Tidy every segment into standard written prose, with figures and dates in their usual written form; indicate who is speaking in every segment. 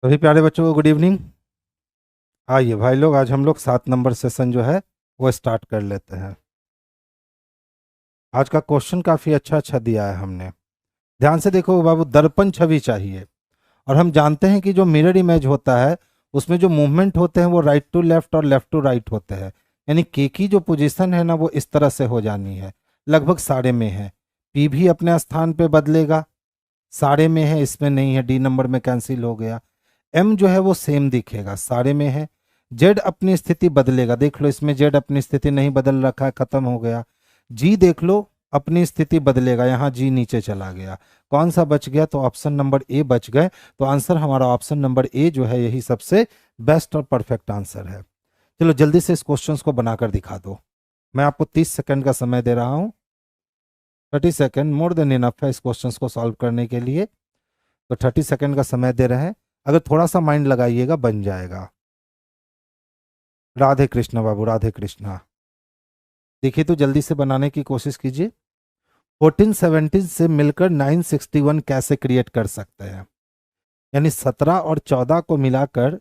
Speaker 1: सभी प्यारे बच्चों को गुड इवनिंग। आइए भाई लोग, आज हम लोग 7 नंबर सेशन जो है वो स्टार्ट कर लेते हैं। आज का क्वेश्चन काफ़ी अच्छा अच्छा दिया है हमने। ध्यान से देखो बाबू, दर्पण छवि चाहिए। और हम जानते हैं कि जो मिरर इमेज होता है उसमें जो मूवमेंट होते हैं वो राइट टू लेफ्ट और लेफ्ट टू राइट होते हैं। यानी के की जो पोजीशन है ना वो इस तरह से हो जानी है, लगभग सारे में है। पी भी अपने स्थान पे बदलेगा, सारे में है, इसमें नहीं है, डी नंबर में कैंसिल हो गया। एम जो है वो सेम दिखेगा, सारे में है। जेड अपनी स्थिति बदलेगा, देख लो इसमें जेड अपनी स्थिति नहीं बदल रखा है, खत्म हो गया। जी देख लो अपनी स्थिति बदलेगा, यहाँ जी नीचे चला गया। कौन सा बच गया? तो ऑप्शन नंबर ए बच गए। तो आंसर हमारा ऑप्शन नंबर ए जो है यही सबसे बेस्ट और परफेक्ट आंसर है। चलो जल्दी से इस क्वेश्चन को बनाकर दिखा दो। मैं आपको 30 सेकंड का समय दे रहा हूँ। 30 सेकंड मोर देन इनफ है इस क्वेश्चन को सॉल्व करने के लिए। तो 30 सेकंड का समय दे रहे हैं, अगर थोड़ा सा माइंड लगाइएगा बन जाएगा। राधे कृष्णा बाबू, राधे कृष्णा। देखिए तो जल्दी से बनाने की कोशिश कीजिए। 1417 से मिलकर 961 कैसे क्रिएट कर सकते हैं? यानी 17 और 14 को मिलाकर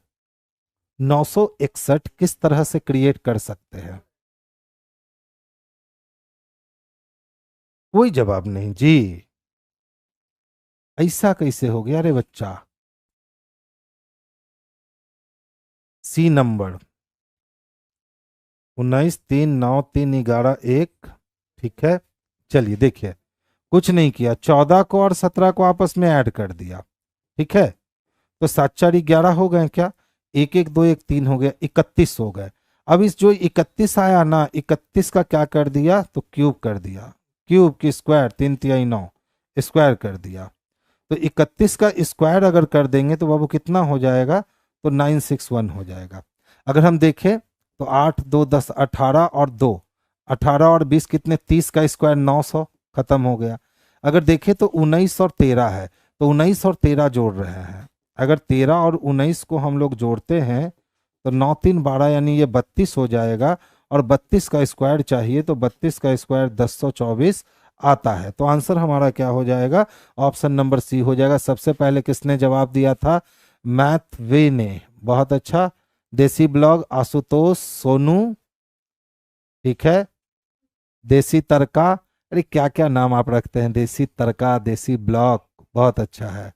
Speaker 1: 961 किस तरह से क्रिएट कर सकते हैं? कोई जवाब नहीं जी। ऐसा कैसे हो गया रे बच्चा? C number 19 3 9 3 11 1। ठीक है, चलिए देखिए, कुछ नहीं किया, 14 को और 17 को आपस में ऐड कर दिया। ठीक है, तो 7 4 11 हो गए क्या? 1 1 2 1 3 हो गया, 31 हो गए। अब इस जो 31 आया ना, 31 का क्या कर दिया? तो क्यूब कर दिया। क्यूब की स्क्वायर, 3 3 9 स्क्वायर कर दिया। तो 31 का स्क्वायर अगर कर देंगे तो बाबू कितना हो जाएगा? तो 961 हो जाएगा। अगर हम देखें तो 8 2 10 18 और 2, 18 और 20 कितने? 30 का स्क्वायर 900, खत्म हो गया। अगर देखें तो 19 और 13 है, तो 19 और 13 जोड़ रहे हैं। अगर 13 और 19 को हम लोग जोड़ते हैं तो 9 3 12 यानी ये 32 हो जाएगा। और 32 का स्क्वायर चाहिए, तो 32 का स्क्वायर 1024 आता है। तो आंसर हमारा क्या हो जाएगा? ऑप्शन नंबर सी हो जाएगा। सबसे पहले किसने जवाब दिया था? मैथ वे ने। बहुत अच्छा। देसी ब्लॉग आशुतोष सोनू। ठीक है, देसी तड़का। अरे क्या क्या नाम आप रखते हैं, देसी तड़का, देसी ब्लॉग। बहुत अच्छा है।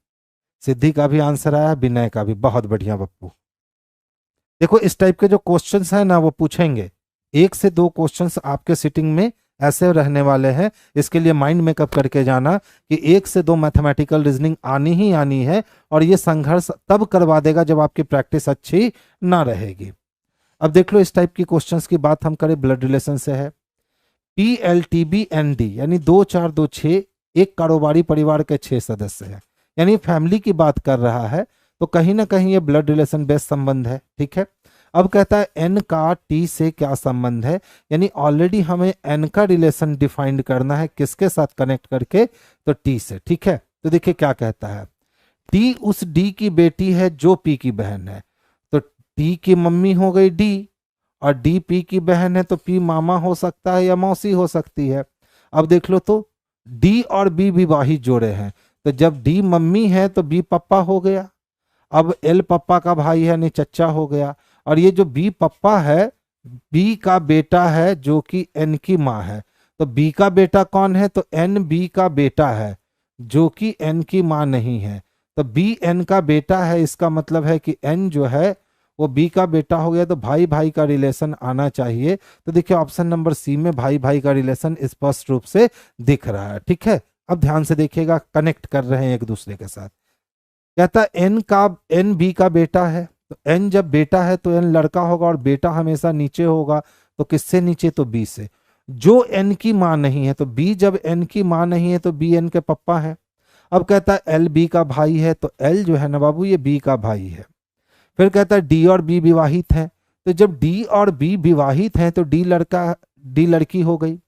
Speaker 1: सिद्धि का भी आंसर आया, विनय का भी। बहुत बढ़िया पप्पू। देखो इस टाइप के जो क्वेश्चंस हैं ना वो पूछेंगे, 1 से 2 क्वेश्चंस आपके सिटिंग में ऐसे रहने वाले हैं। इसके लिए माइंड मेकअप करके जाना कि 1 से 2 मैथमेटिकल रीजनिंग आनी ही आनी है। और ये संघर्ष तब करवा देगा जब आपकी प्रैक्टिस अच्छी ना रहेगी। अब देख लो इस टाइप की क्वेश्चंस की बात हम करें, ब्लड रिलेशन से है। P L T B N D यानी 2 4 2 6, एक कारोबारी परिवार के 6 सदस्य हैं, यानी फैमिली की बात कर रहा है। तो कहीं ना कहीं ये ब्लड रिलेशन बेस्ड संबंध है। ठीक है, अब कहता है एन का टी से क्या संबंध है? यानी ऑलरेडी हमें एन का रिलेशन डिफाइंड करना है, किसके साथ कनेक्ट करके? तो टी से। ठीक है, तो देखिए क्या कहता है। टी उस डी की बेटी है जो पी की बहन है। तो टी की मम्मी हो गई डी, और डी पी की बहन है, तो पी मामा हो सकता है या मौसी हो सकती है। अब देख लो तो डी और बी विवाहित जोड़े हैं, तो जब डी मम्मी है तो बी पप्पा हो गया। अब एल पप्पा का भाई है यानी चच्चा हो गया। और ये जो बी पप्पा है, बी का बेटा है जो कि एन की माँ है। तो बी का बेटा कौन है? तो एन बी का बेटा है जो कि एन की माँ नहीं है। तो बी एन का बेटा है, इसका मतलब है कि एन जो है वो बी का बेटा हो गया। तो भाई भाई का रिलेशन आना चाहिए। तो देखिए ऑप्शन नंबर सी में भाई भाई का रिलेशन स्पष्ट रूप से दिख रहा है। ठीक है, अब ध्यान से देखिएगा, कनेक्ट कर रहे हैं एक दूसरे के साथ। कहता एन बी का बेटा है, तो एन जब बेटा है तो एन लड़का होगा, और बेटा हमेशा नीचे होगा। तो किससे नीचे? तो बी से। जो एन की माँ नहीं है, तो बी जब एन की माँ नहीं है तो बी एन के पप्पा है। अब कहता है एल बी का भाई है, तो एल जो है ना बाबू ये बी का भाई है। फिर कहता है डी और बी विवाहित हैं, तो जब डी और बी विवाहित हैं तो डी लड़का डी लड़की हो गई।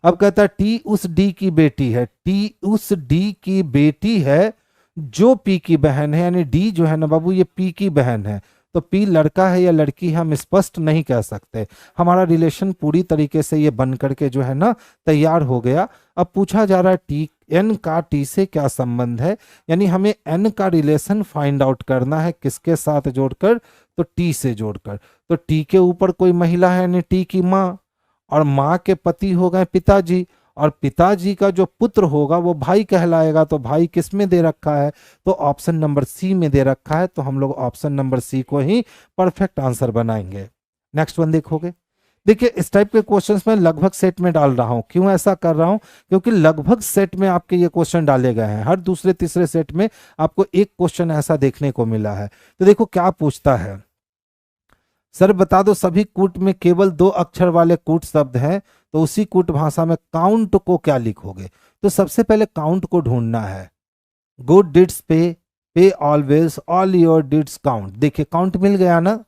Speaker 1: अब कहता है टी उस डी की बेटी है, टी उस डी की बेटी है जो पी की बहन है, यानी डी जो है ना बाबू ये पी की बहन है। तो पी लड़का है या लड़की हम स्पष्ट नहीं कह सकते। हमारा रिलेशन पूरी तरीके से ये बन करके जो है ना तैयार हो गया। अब पूछा जा रहा है टी n का t से क्या संबंध है, यानी हमें n का रिलेशन फाइंड आउट करना है, किसके साथ जोड़कर, तो t से जोड़कर। तो t के ऊपर कोई महिला है यानी t की माँ, और माँ के पति हो गए पिताजी, और पिताजी का जो पुत्र होगा वो भाई कहलाएगा। तो भाई किस में दे रखा है, तो ऑप्शन नंबर सी में दे रखा है। तो हम लोग ऑप्शन नंबर सी को ही परफेक्ट आंसर बनाएंगे। नेक्स्ट वन देखोगे। देखिए इस टाइप के क्वेश्चंस में लगभग सेट में डाल रहा हूं। क्यों ऐसा कर रहा हूं, क्योंकि लगभग सेट में आपके ये क्वेश्चन डाले गए हैं। हर दूसरे तीसरे सेट में आपको एक क्वेश्चन ऐसा देखने को मिला है। तो देखो क्या पूछता है, सर बता दो सभी कूट में केवल 2 अक्षर वाले कूट शब्द हैं, तो उसी कूट भाषा में काउंट को क्या लिखोगे। तो सबसे पहले काउंट को ढूंढना है। गुड डिड्स पे, पे ऑलवेज, ऑल योर डिड्स काउंट। देखिए काउंट मिल गया ना।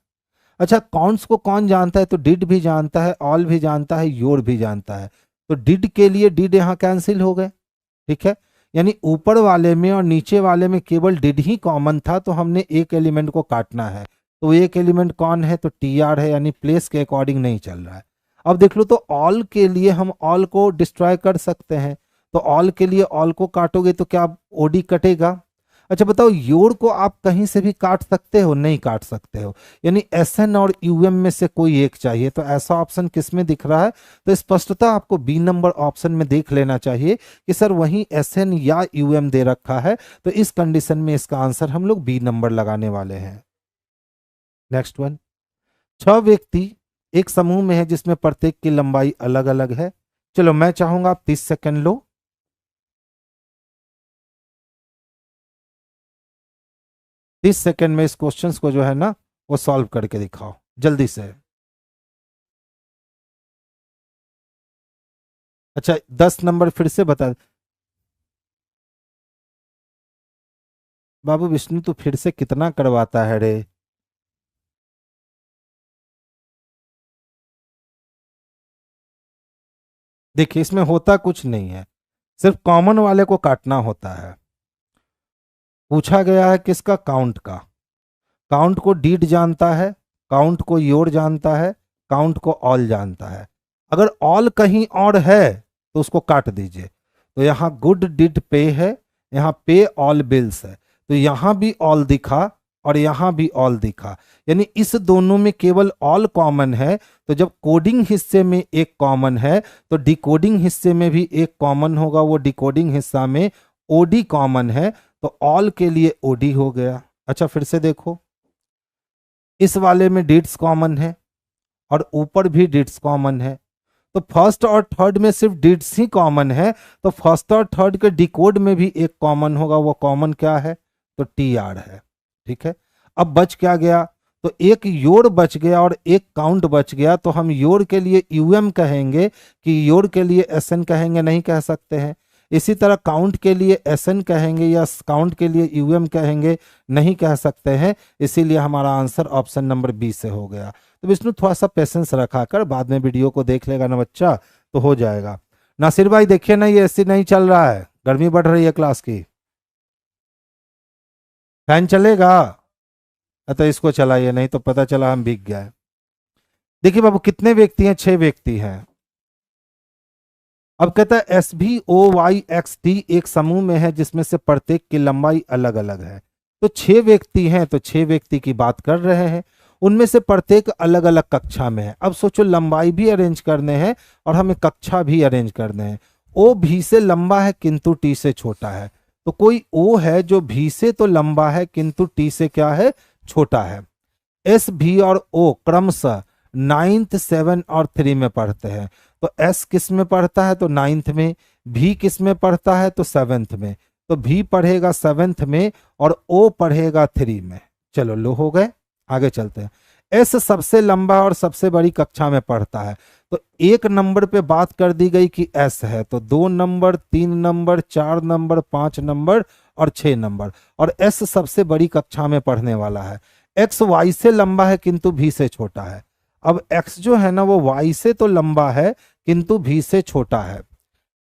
Speaker 1: अच्छा काउंट्स को कौन जानता है, तो डिड भी जानता है, ऑल भी जानता है, योर भी जानता है। तो डिड के लिए डिड यहां कैंसिल हो गए, ठीक है। यानी ऊपर वाले में और नीचे वाले में केवल डिड ही कॉमन था, तो हमने एक एलिमेंट को काटना है। तो एक एलिमेंट कौन है, तो टी आर है, यानी प्लेस के अकॉर्डिंग नहीं चल रहा है। अब देख लो, तो ऑल के लिए हम ऑल को डिस्ट्रॉय कर सकते हैं। तो ऑल के लिए ऑल को काटोगे तो क्या ओडी कटेगा। अच्छा बताओ, योर को आप कहीं से भी काट सकते हो, नहीं काट सकते हो, यानी एस एन और यूएम में से कोई एक चाहिए। तो ऐसा ऑप्शन किस में दिख रहा है, तो स्पष्टता आपको बी नंबर ऑप्शन में देख लेना चाहिए कि सर वहीं एस एन या यूएम दे रखा है। तो इस कंडीशन में इसका आंसर हम लोग बी नंबर लगाने वाले हैं। नेक्स्ट वन, 6 व्यक्ति एक समूह में है जिसमें प्रत्येक की लंबाई अलग अलग है। चलो मैं चाहूंगा आप 30 सेकंड लो। 30 सेकंड में इस क्वेश्चंस को जो है ना वो सॉल्व करके दिखाओ जल्दी से। अच्छा 10 नंबर फिर से बता। बाबू विष्णु तू फिर से कितना करवाता है रे। देखिए इसमें होता कुछ नहीं है, सिर्फ कॉमन वाले को काटना होता है। पूछा गया है किसका, काउंट का। काउंट को डीड जानता है, काउंट को योर जानता है, काउंट को ऑल जानता है। अगर ऑल कहीं और है तो उसको काट दीजिए। तो यहाँ गुड डिड पे है, यहाँ पे ऑल बिल्स है, तो यहाँ भी ऑल दिखा और यहाँ भी ऑल दिखा, यानी इस दोनों में केवल ऑल कॉमन है। तो जब कोडिंग हिस्से में एक कॉमन है तो डिकोडिंग हिस्से में भी एक कॉमन होगा, वो डिकोडिंग हिस्सा में ओडी कॉमन है, तो ऑल के लिए ओडी हो गया। अच्छा फिर से देखो, इस वाले में डिड्स कॉमन है और ऊपर भी डिड्स कॉमन है, तो फर्स्ट और थर्ड में सिर्फ डिड्स ही कॉमन है। तो फर्स्ट और थर्ड के डिकोड में भी एक कॉमन होगा, वो कॉमन क्या है, तो टी आर है, ठीक है। अब बच क्या गया, तो एक योर बच गया और एक काउंट बच गया। तो हम योर के लिए यूएम कहेंगे कि योर के लिए एसएन कहेंगे, नहीं कह सकते हैं। इसी तरह काउंट के लिए एसएन कहेंगे या काउंट के लिए यूएम कहेंगे, नहीं कह सकते हैं। इसीलिए हमारा आंसर ऑप्शन नंबर बी से हो गया। तो विष्णु थोड़ा सा पेशेंस रखा कर, बाद में वीडियो को देख लेगा ना बच्चा तो हो जाएगा। नासिर भाई देखिए ना, ये ऐसे नहीं चल रहा है, गर्मी बढ़ रही है क्लास की। फैन चलेगा तो इसको चलाइए, नहीं तो पता चला हम भीग गए। देखिए बाबू कितने व्यक्ति हैं, 6 व्यक्ति हैं। अब कहता है एस भी ओ वाई एक्स टी एक समूह में है जिसमें से प्रत्येक की लंबाई अलग अलग है। तो 6 व्यक्ति हैं, तो 6 व्यक्ति की बात कर रहे हैं, उनमें से प्रत्येक अलग अलग कक्षा में है। अब सोचो लंबाई भी अरेंज करने हैं और हमें कक्षा भी अरेंज करने हैं। ओ भी से लंबा है किंतु टी से छोटा है। तो कोई ओ है जो भी से तो लंबा है किंतु टी से क्या है, छोटा है। एस भी और ओ क्रमशः 9th 7 और 3 में पढ़ते हैं। तो एस किस में पढ़ता है, तो 9th में। भी किस में पढ़ता है, तो 7th में। तो भी पढ़ेगा 7th में और ओ पढ़ेगा 3 में। चलो लो हो गए, आगे चलते हैं। एस सबसे लंबा और सबसे बड़ी कक्षा में पढ़ता है। तो 1 नंबर पे बात कर दी गई कि एस है, तो 2 नंबर, 3 नंबर, 4 नंबर, 5 नंबर और 6 नंबर, और एस सबसे बड़ी कक्षा में पढ़ने वाला है। एक्स वाई से लंबा है किंतु भी से छोटा है। अब एक्स जो है ना वो वाई से तो लंबा है किंतु भी से छोटा है।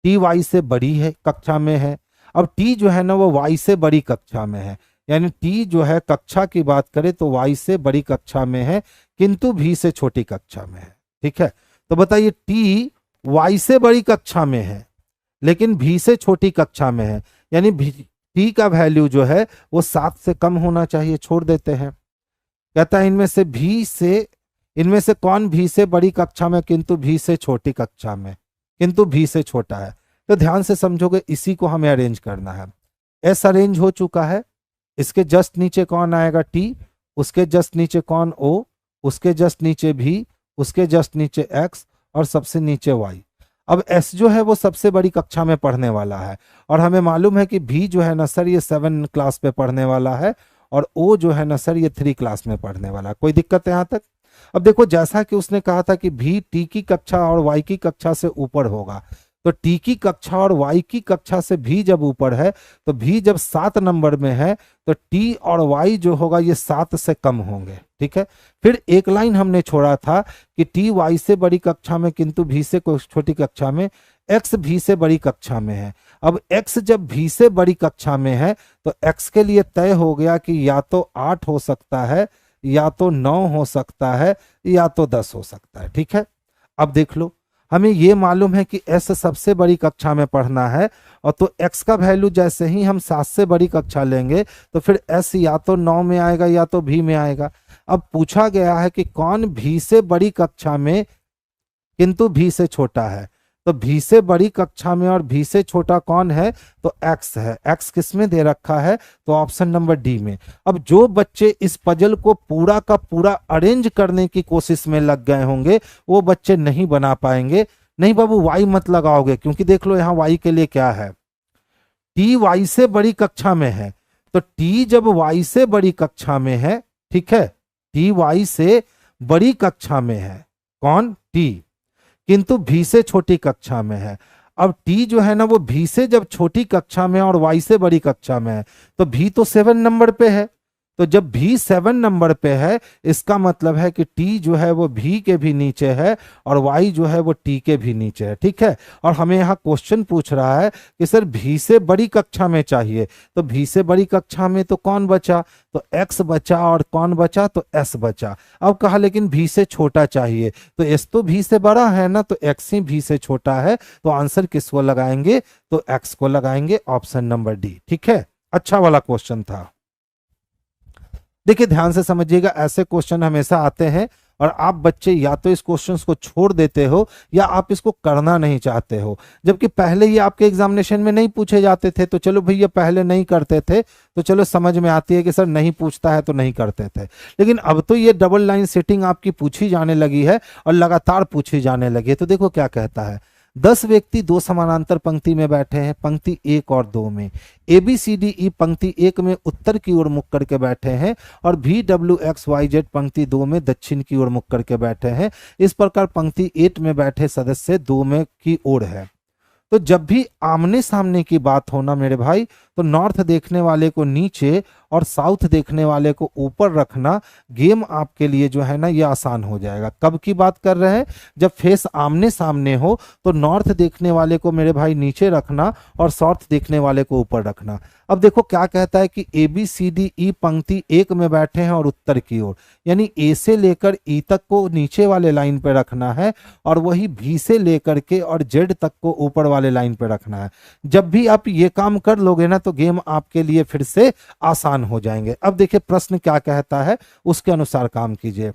Speaker 1: टी वाई से बड़ी है कक्षा में है। अब टी जो है ना वो वाई से बड़ी कक्षा में है, यानी टी जो है कक्षा की बात करें तो वाई से बड़ी कक्षा में है किंतु भी से छोटी कक्षा में है, ठीक है। तो बताइए टी वाई से बड़ी कक्षा में है, लेकिन भी से छोटी कक्षा में है, यानी टी का वैल्यू जो है वो 7 से कम होना चाहिए, छोड़ देते हैं। कहता है इनमें से कौन भी से बड़ी कक्षा में किंतु भी से छोटी कक्षा में, किंतु भी से छोटा है। तो ध्यान से समझोगे, इसी को हमें अरेंज करना है। एस अरेंज हो चुका है, इसके जस्ट नीचे कौन आएगा टी, उसके जस्ट नीचे कौन ओ, उसके जस्ट नीचे भी, उसके जस्ट नीचे एक्स और सबसे नीचे वाई। अब एस जो है वो सबसे बड़ी कक्षा में पढ़ने वाला है और हमें मालूम है कि भी जो है ना सर ये 7 क्लास पे पढ़ने वाला है और ओ जो है ना सर ये 3 क्लास में पढ़ने वाला है। कोई दिक्कत है यहाँ तक? अब देखो, जैसा कि उसने कहा था कि भी टी की कक्षा और वाई की कक्षा से ऊपर होगा, तो टी की कक्षा और वाई की कक्षा से भी जब ऊपर है तो भी जब 7 नंबर में है तो टी और वाई जो होगा ये 7 से कम होंगे। ठीक है, फिर एक लाइन हमने छोड़ा था कि टी वाई से बड़ी कक्षा में किंतु भी से छोटी कक्षा में, एक्स भी से बड़ी कक्षा में है। अब एक्स जब भी से बड़ी कक्षा में है तो एक्स के लिए तय हो गया कि या तो 8 हो सकता है, या तो 9 हो सकता है, या तो 10 हो सकता है। ठीक है, अब देख लो, हमें ये मालूम है कि एस सबसे बड़ी कक्षा में पढ़ना है और तो एक्स का वैल्यू जैसे ही हम 7 से बड़ी कक्षा लेंगे तो फिर एस या तो 9 में आएगा या तो भी में आएगा। अब पूछा गया है कि कौन भी से बड़ी कक्षा में किंतु भी से छोटा है, तो भी से बड़ी कक्षा में और भी से छोटा कौन है, तो एक्स है। एक्स किस में दे रखा है, तो ऑप्शन नंबर डी में। अब जो बच्चे इस पजल को पूरा का पूरा अरेंज करने की कोशिश में लग गए होंगे वो बच्चे नहीं बना पाएंगे। नहीं बाबू, वाई मत लगाओगे, क्योंकि देख लो यहाँ वाई के लिए क्या है, टी वाई से बड़ी कक्षा में है। तो टी जब वाई से बड़ी कक्षा में है, ठीक है, टी वाई से बड़ी कक्षा में है, कौन, टी, किंतु भी से छोटी कक्षा में है। अब टी जो है ना वो भी से जब छोटी कक्षा में और वाई से बड़ी कक्षा में है तो भी तो 7 नंबर पे है, तो जब भी 7 नंबर पे है इसका मतलब है कि टी जो है वो भी के भी नीचे है और वाई जो है वो टी के भी नीचे है। ठीक है, और हमें यहाँ क्वेश्चन पूछ रहा है कि सर भी से बड़ी कक्षा में चाहिए, तो भी से बड़ी कक्षा में तो कौन बचा, तो एक्स बचा और कौन बचा, तो एस बचा। अब कहा लेकिन भी से छोटा चाहिए, तो एस तो भी से बड़ा है ना, तो एक्स ही भी से छोटा है, तो आंसर किसको लगाएंगे, तो एक्स को लगाएंगे, ऑप्शन नंबर डी। ठीक है, अच्छा वाला क्वेश्चन था। देखिए ध्यान से समझिएगा, ऐसे क्वेश्चन हमेशा आते हैं और आप बच्चे या तो इस क्वेश्चन को छोड़ देते हो या आप इसको करना नहीं चाहते हो, जबकि पहले ये आपके एग्जामिनेशन में नहीं पूछे जाते थे। तो चलो भैया, पहले नहीं करते थे तो चलो समझ में आती है कि सर नहीं पूछता है तो नहीं करते थे, लेकिन अब तो ये डबल लाइन सेटिंग आपकी पूछी जाने लगी है और लगातार पूछी जाने लगी है। तो देखो क्या कहता है, 10 व्यक्ति 2 समानांतर पंक्ति में बैठे हैं, पंक्ति 1 और 2 में। ABCDE पंक्ति 1 में उत्तर की ओर मुख करके बैठे हैं और VWXYZ पंक्ति 2 में दक्षिण की ओर मुख करके बैठे हैं। इस प्रकार पंक्ति 8 में बैठे सदस्य 2 में की ओर है। तो जब भी आमने सामने की बात होना मेरे भाई, तो नॉर्थ देखने वाले को नीचे और साउथ देखने वाले को ऊपर रखना, गेम आपके लिए जो है ना ये आसान हो जाएगा। कब की बात कर रहे हैं, जब फेस आमने सामने हो तो नॉर्थ देखने वाले को मेरे भाई नीचे रखना और साउथ देखने वाले को ऊपर रखना। अब देखो क्या कहता है कि ABCDE पंक्ति 1 में बैठे हैं और उत्तर की ओर, यानी ए से लेकर ई तक को नीचे वाले लाइन पे रखना है और वही भी से लेकर के और जेड तक को ऊपर वाले लाइन पे रखना है। जब भी आप ये काम कर लोगे ना तो गेम आपके लिए फिर से आसान हो जाएंगे। अब देखिए प्रश्न क्या कहता है, उसके अनुसार काम कीजिए।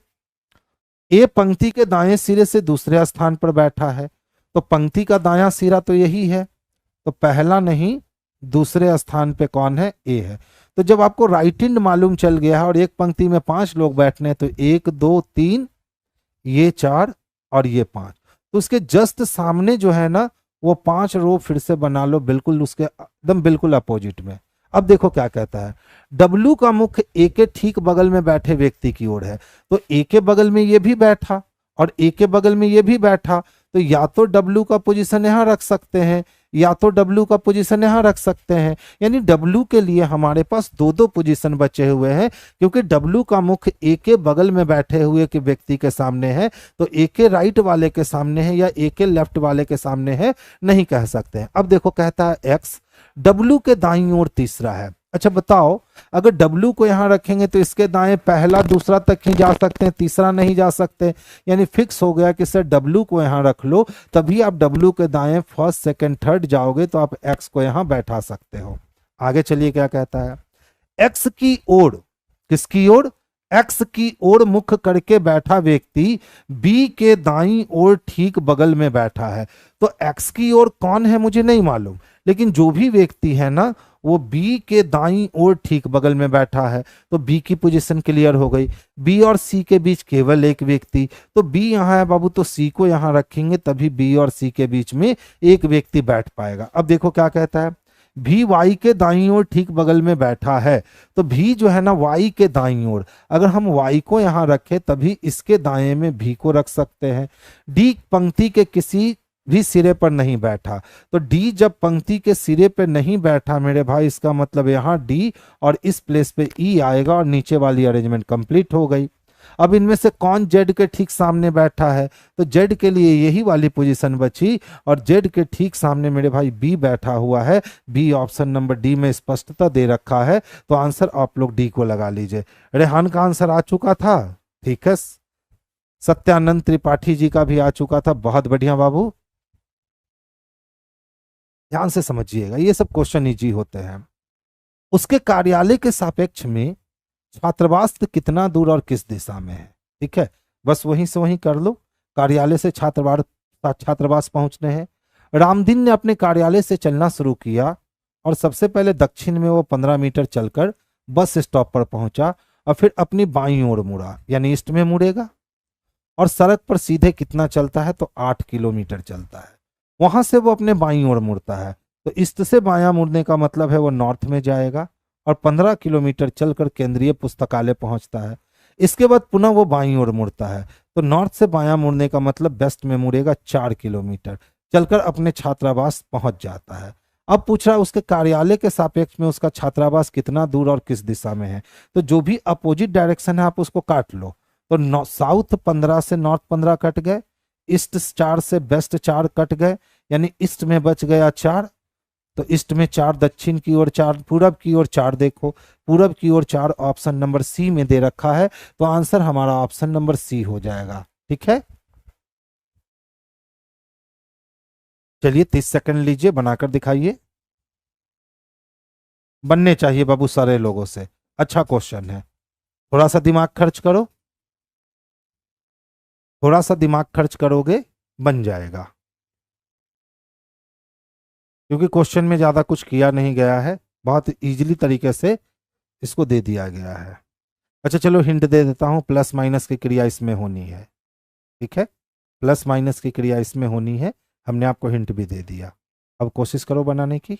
Speaker 1: ए पंक्ति के दाएं सिरे से दूसरे स्थान पर बैठा है, तो पंक्ति का दायां सिरा तो यही है, तो पहला नहीं दूसरे स्थान पे कौन है, ए है। तो जब आपको राइट हैंड मालूम चल गया है और एक पंक्ति में 5 लोग बैठने हैं, तो 1 2 3 ये 4 और ये 5, तो उसके जस्ट सामने जो है ना वो 5 रो फिर से बना लो, बिल्कुल उसके एकदम बिल्कुल अपोजिट में। अब देखो क्या कहता है, डब्लू का मुख ए के ठीक बगल में बैठे व्यक्ति की ओर है, तो ए के बगल में ये भी बैठा और ए के बगल में ये भी बैठा, तो या तो डब्लू का पोजीशन यहां रख सकते हैं या तो डब्लू का पोजीशन यहां रख सकते हैं। यानी डब्लू के लिए हमारे पास 2-2 पोजीशन बचे हुए हैं, क्योंकि डब्लू का मुख ए के बगल में बैठे हुए के व्यक्ति के सामने है, तो ए के राइट वाले के सामने है या ए के लेफ्ट वाले के सामने है, नहीं कह सकते हैं। अब देखो कहता है एक्स, डब्लू के दाईं ओर तीसरा है। अच्छा बताओ, अगर W को यहां रखेंगे तो इसके दाएं पहला दूसरा तक ही जा सकते हैं, तीसरा नहीं जा सकते। यानी फिक्स हो गया कि सर W को यहां रख लो, तभी आप W के दाएं फर्स्ट सेकंड थर्ड जाओगे तो आप X को यहां बैठा सकते हो। आगे चलिए क्या कहता है, X की ओर, किसकी ओर, X की ओर मुख करके बैठा व्यक्ति B के दाईं ओर ठीक बगल में बैठा है। तो X की ओर कौन है मुझे नहीं मालूम, लेकिन जो भी व्यक्ति है ना वो B के दाईं ओर ठीक बगल में बैठा है। तो B की पोजीशन क्लियर हो गई। B और C के बीच केवल एक व्यक्ति, तो B यहां है बाबू, तो C को यहां रखेंगे तभी B और C के बीच में एक व्यक्ति बैठ पाएगा। अब देखो क्या कहता है, भी वाई के दाईं ओर ठीक बगल में बैठा है। तो भी जो है ना वाई के दाईं ओर, अगर हम वाई को यहां रखें तभी इसके दाएं में भी को रख सकते हैं। डी पंक्ति के किसी भी सिरे पर नहीं बैठा, तो डी जब पंक्ति के सिरे पे नहीं बैठा मेरे भाई, इसका मतलब यहां डी और इस प्लेस पे ई आएगा और नीचे वाली अरेंजमेंट कंप्लीट हो गई। अब इनमें से कौन जेड के ठीक सामने बैठा है, तो जेड के लिए यही वाली पोजीशन बची और जेड के ठीक सामने मेरे भाई बी बैठा हुआ है। बी ऑप्शन नंबर डी में स्पष्टता दे रखा है, तो आंसर आप लोग डी को लगा लीजिए। रेहान का आंसर आ चुका था, ठीक है। सत्यानंद त्रिपाठी जी का भी आ चुका था, बहुत बढ़िया बाबू। ध्यान से समझिएगा, ये सब क्वेश्चन इजी होते हैं। उसके कार्यालय के सापेक्ष में छात्रावास कितना दूर और किस दिशा में है, ठीक है, बस वहीं से वहीं कर लो। कार्यालय से छात्रावास पहुंचने हैं। रामदीन ने अपने कार्यालय से चलना शुरू किया और सबसे पहले दक्षिण में वो 15 मीटर चलकर बस स्टॉप पर पहुंचा और फिर अपनी बाईं ओर मुड़ा, यानी ईस्ट में मुड़ेगा। और सड़क पर सीधे कितना चलता है, तो 8 किलोमीटर चलता है। वहां से वो अपने बाईं ओर मुड़ता है, तो ईस्ट से बायां मुड़ने का मतलब है वो नॉर्थ में जाएगा और 15 किलोमीटर चलकर केंद्रीय पुस्तकालय पहुंचता है। इसके बाद पुनः वो बाईं ओर मुड़ता है, तो नॉर्थ से बायां मुड़ने का मतलब वेस्ट में मुड़ेगा, 4 किलोमीटर चलकर अपने छात्रावास पहुंच जाता है। अब पूछ रहा उसके कार्यालय के सापेक्ष में उसका छात्रावास कितना दूर और किस दिशा में है, तो जो भी अपोजिट डायरेक्शन है आप उसको काट लो। तो साउथ 15 से नॉर्थ 15 कट गए, ईस्ट 4 से वेस्ट 4 कट गए, यानी ईस्ट में बच गया 4। तो ईस्ट में 4, दक्षिण की ओर 4, पूरब की ओर 4, देखो पूरब की ओर 4 ऑप्शन नंबर सी में दे रखा है, तो आंसर हमारा ऑप्शन नंबर सी हो जाएगा, ठीक है। चलिए 30 सेकंड लीजिए, बनाकर दिखाइए। बनने चाहिए बाबू सारे लोगों से, अच्छा क्वेश्चन है। थोड़ा सा दिमाग खर्च करो, थोड़ा सा दिमाग खर्च करोगे बन जाएगा, क्योंकि क्वेश्चन में ज्यादा कुछ किया नहीं गया है, बहुत इजीली तरीके से इसको दे दिया गया है। अच्छा चलो हिंट दे देता हूं, प्लस माइनस की क्रिया इसमें होनी है, ठीक है, प्लस माइनस की क्रिया इसमें होनी है, हमने आपको हिंट भी दे दिया। अब कोशिश करो बनाने की।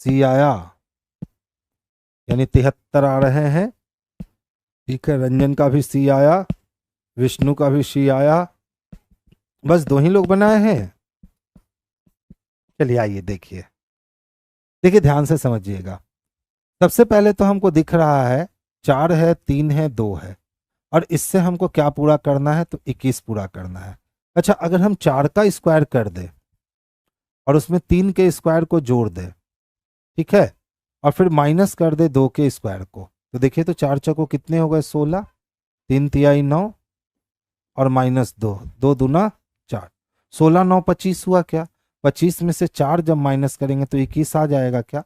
Speaker 1: सी आया, यानी 73 आ रहे हैं, ठीक है। रंजन का भी सी आया, विष्णु का भी सी आया, बस 2 ही लोग बनाए हैं। चलिए आइए देखिए, देखिए ध्यान से समझिएगा। सबसे पहले तो हमको दिख रहा है 4 है, 3 है, 2 है, और इससे हमको क्या पूरा करना है, तो 21 पूरा करना है। अच्छा अगर हम 4 का स्क्वायर कर दे और उसमें 3 के स्क्वायर को जोड़ दे, ठीक है, और फिर माइनस कर दे 2 के स्क्वायर को, तो देखिए तो 4 चौको कितने हो गए, 16, 3 तिहाई 9 और माइनस 2, 2 दूना 4, 16 9 25 हुआ क्या, 25 में से 4 जब माइनस करेंगे तो 21 आ जाएगा क्या।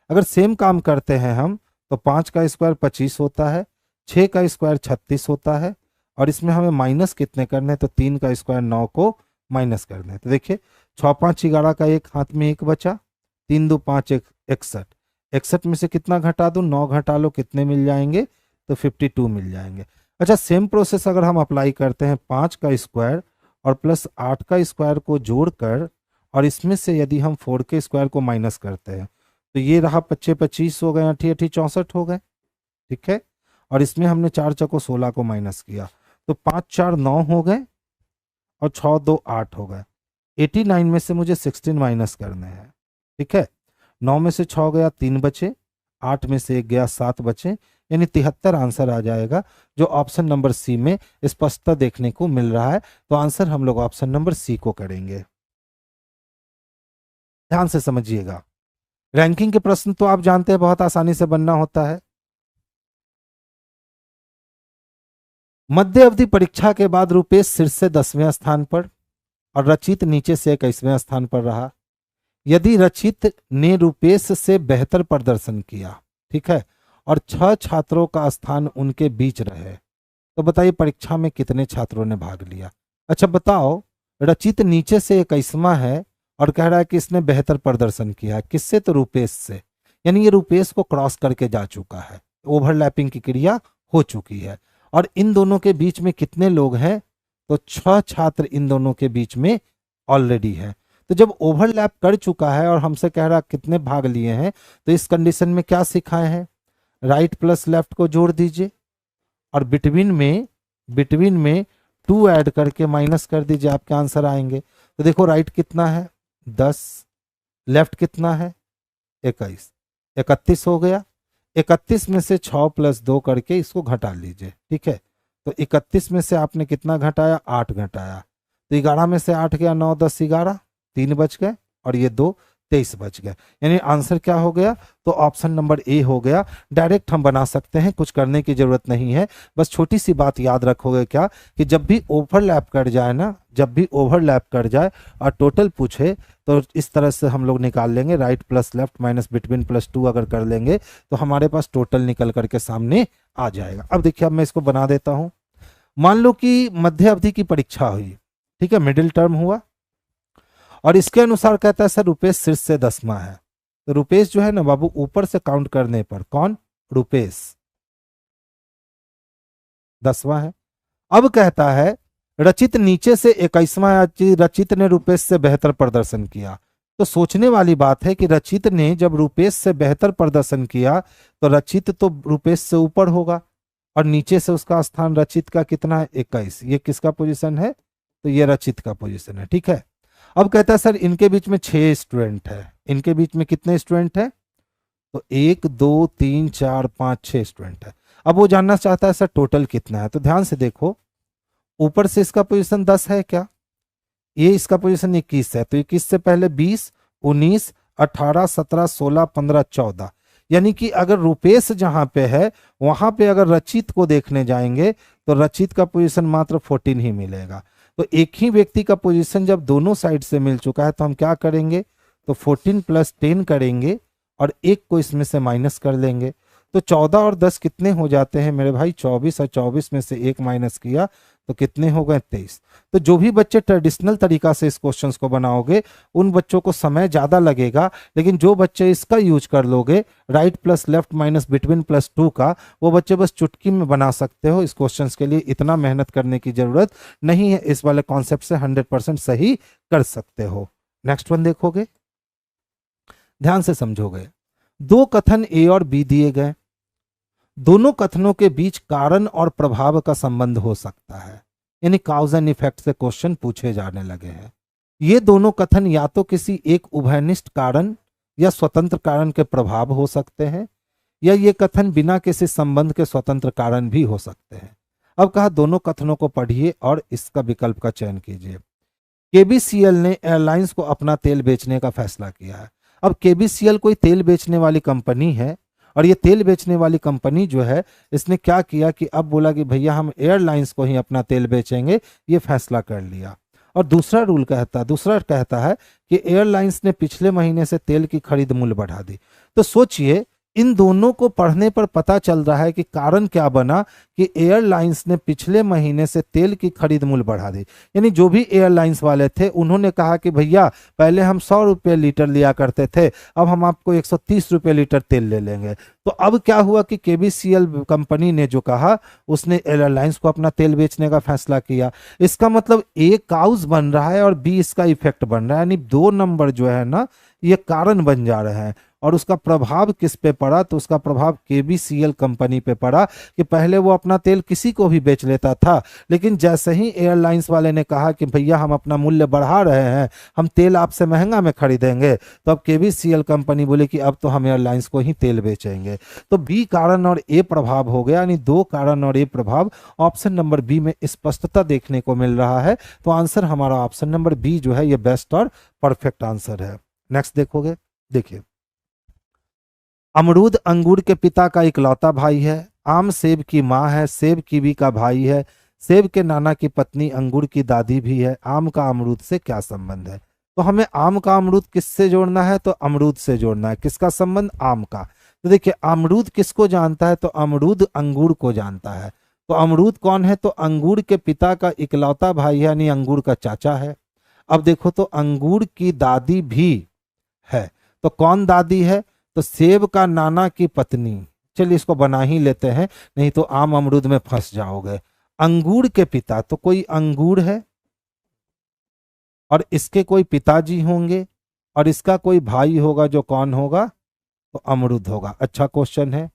Speaker 1: अगर सेम काम करते हैं हम, तो 5 का स्क्वायर 25 होता है, 6 का स्क्वायर 36 होता है, और इसमें हमें माइनस कितने करने, तो 3 का स्क्वायर 9 को माइनस करने। तो देखिए 6 5 11 का एक हाथ में एक बचा, 3 2 5 61, 61 में से कितना घटा दो, 9 घटा लो, कितने मिल जाएंगे, तो 52 मिल जाएंगे। अच्छा सेम प्रोसेस अगर हम अप्लाई करते हैं, 5 का स्क्वायर और प्लस 8 का स्क्वायर को जोड़कर, और इसमें से यदि हम 4 के स्क्वायर को माइनस करते हैं, तो ये रहा 25 25 हो गए, 8 8 64 हो गए, ठीक है। और इसमें हमने 4 चौको 16 को माइनस किया, तो 5 4 9 हो गए और 6 2 8 हो गए। 89 में से मुझे 16 माइनस करने हैं, ठीक है। 9 में से 6 गया, 3 बचे, 8 में से 1 गया, 7 बचे, यानी 73 आंसर आ जाएगा, जो ऑप्शन नंबर सी में स्पष्टता देखने को मिल रहा है। तो आंसर हम लोग ऑप्शन नंबर सी को करेंगे। ध्यान से समझिएगा, रैंकिंग के प्रश्न तो आप जानते हैं बहुत आसानी से बनना होता है। मध्य अवधि परीक्षा के बाद रुपेश शीर्ष से 10वें स्थान पर और रचित नीचे से 21वें स्थान पर रहा। यदि रचित ने रुपेश से बेहतर प्रदर्शन किया, ठीक है, और 6 छात्रों का स्थान उनके बीच रहे, तो बताइए परीक्षा में कितने छात्रों ने भाग लिया। अच्छा बताओ, रचित नीचे से 21वां है और कह रहा है कि इसने बेहतर प्रदर्शन किया, किससे? तो रुपेश से, यानी ये रुपेश को क्रॉस करके जा चुका है, ओवरलैपिंग की क्रिया हो चुकी है। और इन दोनों के बीच में कितने लोग हैं? तो 6 छात्र इन दोनों के बीच में ऑलरेडी है। तो जब ओवरलैप कर चुका है और हमसे कह रहा कितने भाग लिए हैं, तो इस कंडीशन में क्या सिखाए हैं? राइट प्लस लेफ्ट को जोड़ दीजिए और बिटवीन में 2 ऐड करके माइनस कर दीजिए, आपके आंसर आएंगे। तो देखो राइट कितना है? 10, लेफ्ट कितना है? 21, 31 हो गया। 31 में से 6 + 2 करके इसको घटा लीजिए, ठीक है। तो 31 में से आपने कितना घटाया? 8 घटाया। तो 11 में से 8 गया, 9 10 11, 3 बच गए और ये 2 23 बच गए, यानी आंसर क्या हो गया? तो ऑप्शन नंबर ए हो गया। डायरेक्ट हम बना सकते हैं, कुछ करने की जरूरत नहीं है। बस छोटी सी बात याद रखोगे क्या, कि जब भी ओवरलैप कर जाए ना, जब भी ओवरलैप कर जाए और टोटल पूछे, तो इस तरह से हम लोग निकाल लेंगे, right plus left minus between plus 2 अगर कर लेंगे तो हमारे पास टोटल निकल करके सामने आ जाएगा। अब देखिए, अब मैं इसको बना देता हूं। मान लो कि मध्य अवधि की परीक्षा हुई, ठीक है, मिडिल टर्म हुआ, और इसके अनुसार कहता है सर रुपेश शीर्ष से 10वां है। तो रुपेश जो है ना बाबू, ऊपर से काउंट करने पर कौन? रुपेश 10वां है। अब कहता है रचित नीचे से 21वां है, रचित ने रुपेश से बेहतर प्रदर्शन किया। तो सोचने वाली बात है कि रचित ने जब रुपेश से बेहतर प्रदर्शन किया तो रचित तो रुपेश से ऊपर होगा, और नीचे से उसका स्थान रचित का कितना है? 21। ये किसका पोजीशन है? तो ये रचित का पोजीशन है, ठीक है। अब कहता है सर इनके बीच में 6 स्टूडेंट है, इनके बीच में कितने स्टूडेंट है? तो 1 2 3 4 5 6 स्टूडेंट है। अब वो जानना चाहता है सर टोटल कितना है। तो ध्यान से देखो, ऊपर से इसका पोजीशन 10 है क्या? ये इसका पोजीशन 21 है, तो 21 से पहले 20 19 18 17 16 15 14, यानी कि अगर रुपेश जहां पे है वहां पे अगर रचित को देखने जाएंगे तो रचित का पोजीशन मात्र 14 ही मिलेगा। तो एक ही व्यक्ति का पोजीशन जब दोनों साइड से मिल चुका है तो हम क्या करेंगे? तो 14 + 10 करेंगे और एक को इसमें से माइनस कर लेंगे। तो 14 और 10 कितने हो जाते हैं मेरे भाई? 24, और 24 में से एक माइनस किया तो कितने हो गए? 23। तो जो भी बच्चे ट्रेडिशनल तरीका से इस क्वेश्चंस को बनाओगे उन बच्चों को समय ज्यादा लगेगा, लेकिन जो बच्चे इसका यूज कर लोगे, right plus left minus between plus 2 का, वो बच्चे बस चुटकी में बना सकते हो। इस क्वेश्चंस के लिए इतना मेहनत करने की जरूरत नहीं है, इस वाले कॉन्सेप्ट से 100% सही कर सकते हो। नेक्स्ट वन देखोगे, ध्यान से समझोगे। 2 कथन ए और बी दिए गए, दोनों कथनों के बीच कारण और प्रभाव का संबंध हो सकता है, यानी काउज एंड इफेक्ट से क्वेश्चन पूछे जाने लगे हैं। ये दोनों कथन या तो किसी एक उभयनिष्ठ कारण या स्वतंत्र कारण के प्रभाव हो सकते हैं, या ये कथन बिना किसी संबंध के स्वतंत्र कारण भी हो सकते हैं। अब कहा दोनों कथनों को पढ़िए और इसका विकल्प का चयन कीजिए। केबीसीएल ने एयरलाइंस को अपना तेल बेचने का फैसला किया है। अब केबीसीएल कोई तेल बेचने वाली कंपनी है, और ये तेल बेचने वाली कंपनी जो है इसने क्या किया कि अब बोला कि भैया हम एयरलाइंस को ही अपना तेल बेचेंगे, ये फैसला कर लिया। और दूसरा कहता है कि एयरलाइंस ने पिछले महीने से तेल की खरीद मूल्य बढ़ा दी। तो सोचिए, इन दोनों को पढ़ने पर पता चल रहा है कि कारण क्या बना कि एयरलाइंस ने पिछले महीने से तेल की खरीद मूल्य बढ़ा दी। यानी जो भी एयरलाइंस वाले थे उन्होंने कहा कि भैया पहले हम 100 रुपये लीटर लिया करते थे, अब हम आपको 130 रुपये लीटर तेल ले लेंगे। तो अब क्या हुआ कि केबीसीएल कंपनी ने जो कहा उसने एयरलाइंस को अपना तेल बेचने का फैसला किया। इसका मतलब ए काउज बन रहा है और बी इसका इफेक्ट बन रहा है, यानी 2 नंबर जो है ना ये कारण बन जा रहे हैं, और उसका प्रभाव किस पे पड़ा, तो उसका प्रभाव केबीसीएल कंपनी पे पड़ा कि पहले वो अपना तेल किसी को भी बेच लेता था, लेकिन जैसे ही एयरलाइंस वाले ने कहा कि भैया हम अपना मूल्य बढ़ा रहे हैं, हम तेल आपसे महंगा में खरीदेंगे, तो अब केबीसीएल कंपनी बोली कि अब तो हम एयरलाइंस को ही तेल बेचेंगे। तो बी कारण और ए प्रभाव हो गया, यानी दो कारण और ए प्रभाव ऑप्शन नंबर बी में स्पष्टता देखने को मिल रहा है। तो आंसर हमारा ऑप्शन नंबर बी जो है ये बेस्ट और परफेक्ट आंसर है। नेक्स्ट देखोगे, देखिए अमरूद अंगूर के पिता का इकलौता भाई है, आम सेब की माँ है, सेब कीवी का भाई है, सेब के नाना की पत्नी अंगूर की दादी भी है, आम का अमरूद से क्या संबंध है। तो हमें आम का अमरूद किससे जोड़ना है, तो अमरूद से जोड़ना है। किसका संबंध, आम का। तो देखिए अमरूद किसको जानता है, तो अमरूद अंगूर को जानता है। तो अमरूद कौन है, तो अंगूर के पिता का इकलौता भाई है, यानी अंगूर का चाचा है। अब देखो तो अंगूर की दादी भी है, तो कौन दादी है, तो सेब का नाना की पत्नी। चलिए इसको बना ही लेते हैं, नहीं तो आम अमरूद में फंस जाओगे। अंगूर के पिता, तो कोई अंगूर है और इसके कोई पिताजी होंगे और इसका कोई भाई होगा, जो कौन होगा, तो अमरूद होगा। अच्छा क्वेश्चन है।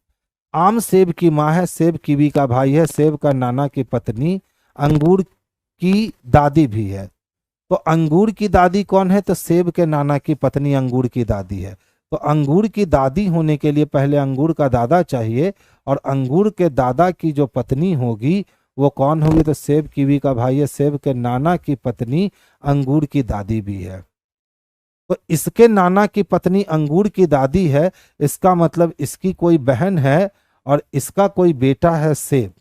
Speaker 1: आम सेब की माँ है, सेब कीवी का भाई है, सेब का नाना की पत्नी अंगूर की दादी भी है। तो अंगूर की दादी कौन है, तो सेब के नाना की पत्नी अंगूर की दादी है। तो अंगूर की दादी होने के लिए पहले अंगूर का दादा चाहिए, और अंगूर के दादा की जो पत्नी होगी वो कौन होगी, तो सेब कीवी का भाई है, सेब के नाना की पत्नी अंगूर की दादी भी है। तो इसके नाना की पत्नी अंगूर की दादी है, इसका मतलब इसकी कोई बहन है और इसका कोई बेटा है सेब,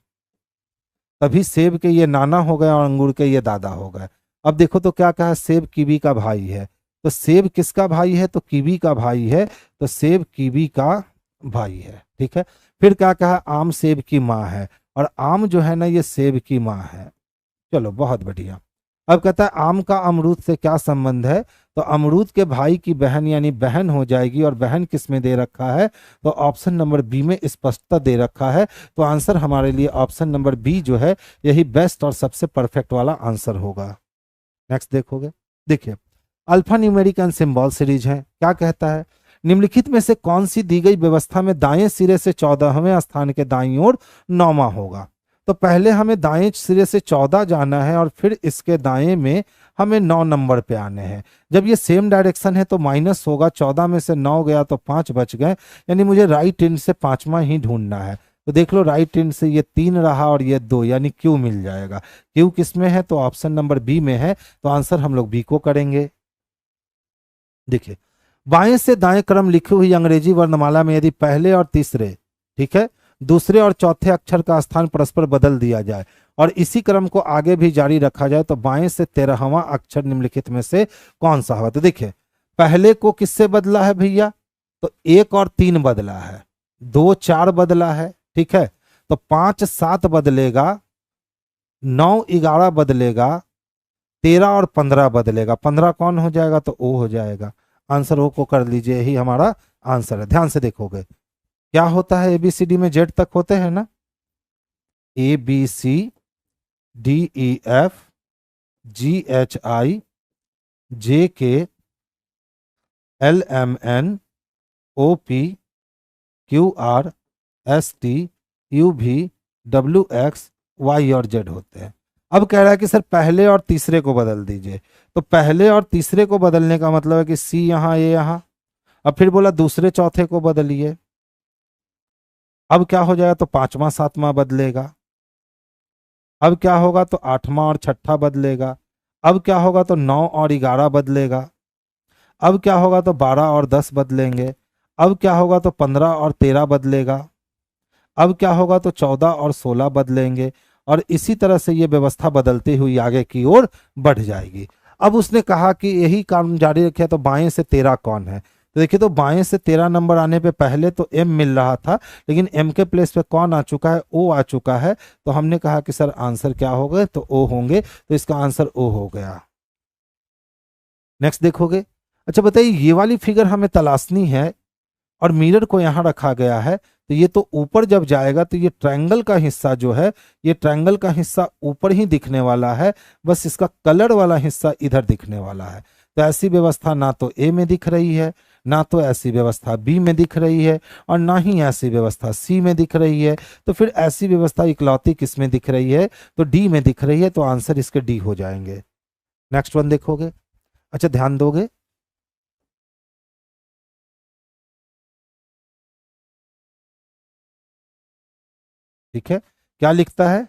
Speaker 1: तभी सेब के ये नाना हो गए और अंगूर के ये दादा हो गए। अब देखो तो क्या कहा, सेब कीवी का भाई है, तो सेब किसका भाई है, तो कीवी का भाई है, तो सेब कीवी का भाई है। ठीक है, फिर क्या कहा, आम सेब की माँ है, और आम जो है ना ये सेब की माँ है। चलो बहुत बढ़िया। अब कहता है आम का अमरूद से क्या संबंध है, तो अमरूद के भाई की बहन यानी बहन हो जाएगी, और बहन किस में दे रखा है, तो ऑप्शन नंबर बी में स्पष्टता दे रखा है। तो आंसर हमारे लिए ऑप्शन नंबर बी जो है यही बेस्ट और सबसे परफेक्ट वाला आंसर होगा। नेक्स्ट देखोगे, देखिए alpha numeric and symbol series है। क्या कहता है, निम्नलिखित में से कौन सी दी गई व्यवस्था में दाएं सिरे से 14वें स्थान के दाईं ओर 9वां होगा। तो पहले हमें दाएं सिरे से 14 जाना है और फिर इसके दाएं में हमें 9 नंबर पे आने हैं। जब ये सेम डायरेक्शन है तो माइनस होगा, 14 में से 9 गया तो 5 बच गए, यानी मुझे राइट एंड से 5वां ही ढूंढना है। तो देख लो राइट एंड से ये 3 रहा और ये 2, यानी क्यू मिल जाएगा। क्यू किस में है, तो ऑप्शन नंबर बी में है। तो आंसर हम लोग बी को करेंगे। देखिए बाएं से दाएं क्रम लिखी हुई अंग्रेजी वर्णमाला में यदि पहले और तीसरे, ठीक है, दूसरे और चौथे अक्षर का स्थान परस्पर बदल दिया जाए और इसी क्रम को आगे भी जारी रखा जाए तो बाएं से 13वां अक्षर निम्नलिखित में से कौन सा होगा। तो देखिए पहले को किससे बदला है भैया, तो 1 और 3 बदला है, 2 4 बदला है, ठीक है, तो 5 7 बदलेगा, 9 11 बदलेगा, 13 और 15 बदलेगा। 15 कौन हो जाएगा, तो ओ हो जाएगा। आंसर ओ को कर लीजिए, यही हमारा आंसर है। ध्यान से देखोगे क्या होता है, एबीसीडी में जेड तक होते हैं ना, A B C D E F G H I J K L M N O P Q R S T U भी डब्ल्यू एक्स वाई और जेड होते हैं। अब कह रहा है कि सर पहले और तीसरे को बदल दीजिए, तो पहले और तीसरे को बदलने का मतलब है कि सी यहाँ ए यहाँ। अब फिर बोला दूसरे चौथे को बदलिए, अब क्या हो जाएगा, तो 5वां 7वां बदलेगा। अब क्या होगा, तो 8वां और 6ठा बदलेगा। अब क्या होगा, तो 9 और 11 बदलेगा। अब क्या होगा, तो 12 और 10 बदलेंगे। अब क्या होगा, तो 15 और 13 बदलेगा। अब क्या होगा, तो 14 और 16 बदलेंगे, और इसी तरह से ये व्यवस्था बदलती हुई आगे की ओर बढ़ जाएगी। अब उसने कहा कि यही काम जारी रखे, तो बाएं से 13 कौन है, तो देखिए तो बाएं से 13 नंबर आने पे पहले तो एम मिल रहा था, लेकिन एम के प्लेस पे कौन आ चुका है, ओ आ चुका है। तो हमने कहा कि सर आंसर क्या हो गए, तो ओ होंगे, तो इसका आंसर ओ हो गया। नेक्स्ट देखोगे, अच्छा बताइए ये वाली फिगर हमें तलाशनी है और मिरर को यहाँ रखा गया है, तो ये तो ऊपर जब जाएगा तो ये ट्रायंगल का हिस्सा जो है, ये ट्रायंगल का हिस्सा ऊपर ही दिखने वाला है, बस इसका कलर वाला हिस्सा इधर दिखने वाला है। तो ऐसी व्यवस्था ना तो ए में दिख रही है, ना तो ऐसी व्यवस्था बी में दिख रही है और ना ही ऐसी व्यवस्था सी में दिख रही है, तो फिर ऐसी व्यवस्था इकलौती किस में दिख रही है? तो डी में दिख रही है, तो आंसर इसके डी हो जाएंगे। नेक्स्ट वन देखोगे, अच्छा ध्यान दोगे, ठीक है, क्या लिखता है?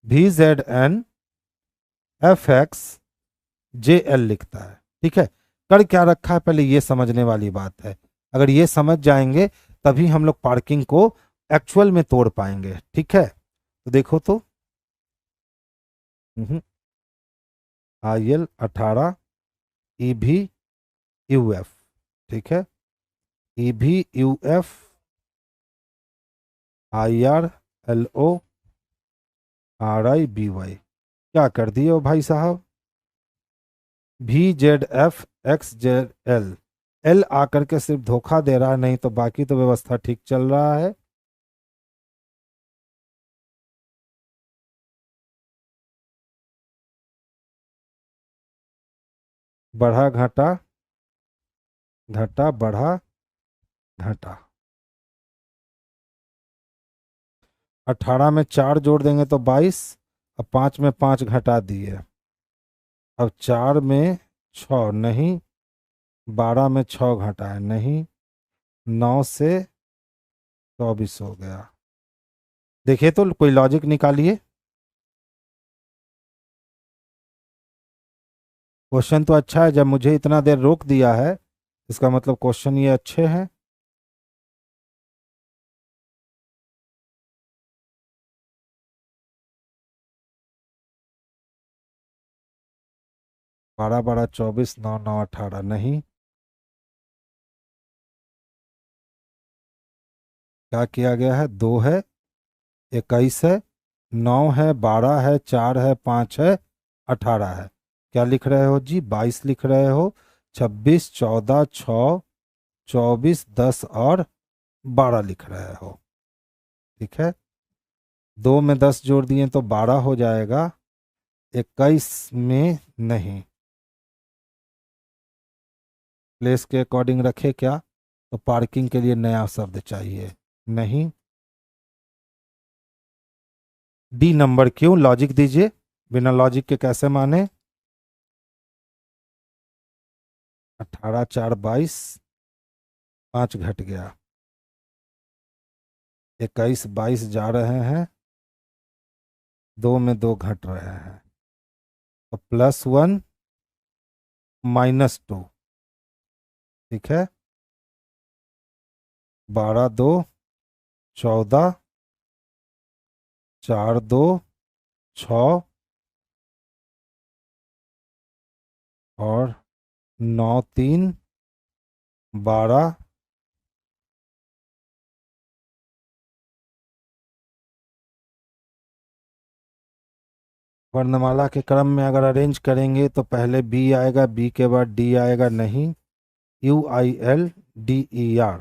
Speaker 1: V Z N F X J L लिखता है, ठीक है। कर क्या रखा है पहले ये समझने वाली बात है। अगर ये समझ जाएंगे तभी हम लोग पार्किंग को एक्चुअल में तोड़ पाएंगे, ठीक है। तो देखो तो आई एल 18 ई भी यू एफ, ठीक है, ई भी U F I R L O R I B Y, क्या कर दिए हो भाई साहब? भी Z F X Z L, L आकर के सिर्फ धोखा दे रहा है, नहीं तो बाकी तो व्यवस्था ठीक चल रहा है। बढ़ा घटा, घटा बढ़ा घटा, 18 में 4 जोड़ देंगे तो 22, अब 5 में 5 घटा दिए, अब 4 में 6 नहीं, 12 में 6 घटाए नहीं, 9 से 24 हो गया। देखिए तो कोई लॉजिक निकालिए। क्वेश्चन तो अच्छा है, जब मुझे इतना देर रोक दिया है इसका मतलब क्वेश्चन ये अच्छे हैं। बारह बारह 24, 9 9 18 नहीं, क्या किया गया है? 2 है, 21 है, 9 है, 12 है, 4 है, 5 है, 18 है। क्या लिख रहे हो जी? 22 लिख रहे हो, 26, 14, 6, 24, 10 और 12 लिख रहे हो, ठीक है। 2 में 10 जोड़ दिए तो 12 हो जाएगा, 21 में नहीं, प्लेस के अकॉर्डिंग रखे क्या? तो पार्किंग के लिए नया शब्द चाहिए, नहीं। डी नंबर क्यों? लॉजिक दीजिए, बिना लॉजिक के कैसे माने? 18 4 22, 5 घट गया, 21 22 जा रहे हैं, 2 में 2 घट रहे हैं, तो +1 -2, ठीक है। 12 2 14, 4 2 6 और 9 3 12, वर्णमाला के क्रम में अगर अरेंज करेंगे तो पहले बी आएगा, बी के बाद डी आएगा, नहीं, U I L D E R,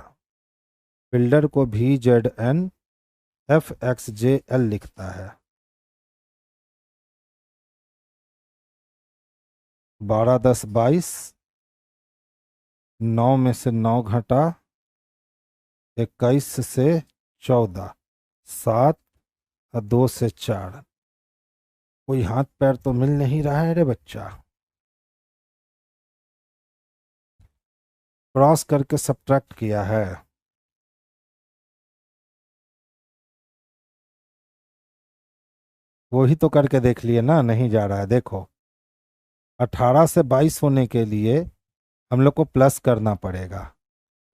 Speaker 1: builder को भी Z N F X J L लिखता है। 12 10 22, 9 में से 9 घटा, 21 से 14, 7 और 2 से 4, कोई हाथ पैर तो मिल नहीं रहा है रे बच्चा। क्रॉस करके सब्ट्रैक्ट किया है, वही तो करके देख लिए ना, नहीं जा रहा है। देखो 18 से 22 होने के लिए हम लोग को प्लस करना पड़ेगा,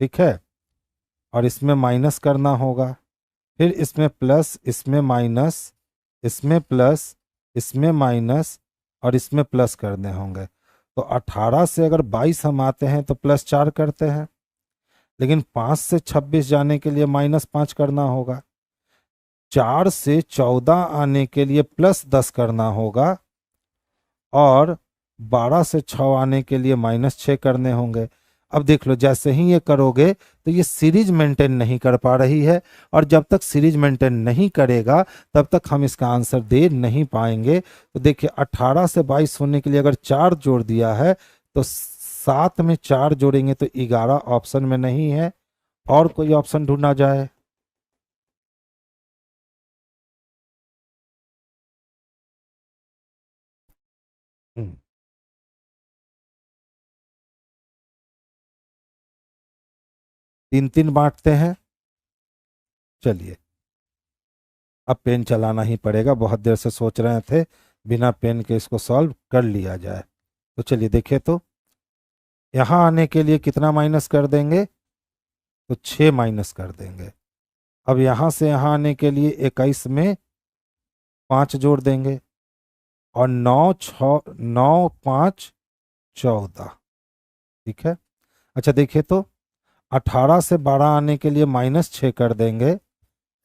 Speaker 1: ठीक है, और इसमें माइनस करना होगा, फिर इसमें प्लस, इसमें माइनस, इसमें प्लस, इसमें माइनस और इसमें प्लस करने होंगे। तो 18 से अगर 22 हम आते हैं तो +4 करते हैं, लेकिन 5 से 26 जाने के लिए -5 करना होगा, 4 से 14 आने के लिए +10 करना होगा, और 12 से 6 आने के लिए -6 करने होंगे। अब देख लो, जैसे ही ये करोगे तो ये सीरीज मेंटेन नहीं कर पा रही है, और जब तक सीरीज मेंटेन नहीं करेगा तब तक हम इसका आंसर दे नहीं पाएंगे। तो देखिए 18 से 22 होने के लिए अगर 4 जोड़ दिया है तो 7 में 4 जोड़ेंगे तो 11 ऑप्शन में नहीं है, और कोई ऑप्शन ढूंढा जाए। हम्म, 3-3 बांटते हैं। चलिए, अब पेन चलाना ही पड़ेगा, बहुत देर से सोच रहे थे बिना पेन के इसको सॉल्व कर लिया जाए। तो चलिए देखिए, तो यहाँ आने के लिए कितना माइनस कर देंगे, तो 6 माइनस कर देंगे। अब यहाँ से यहाँ आने के लिए 21 में 5 जोड़ देंगे, और 9 5 14। ठीक है। अच्छा देखिए, तो 18 से 12 आने के लिए -6 कर देंगे,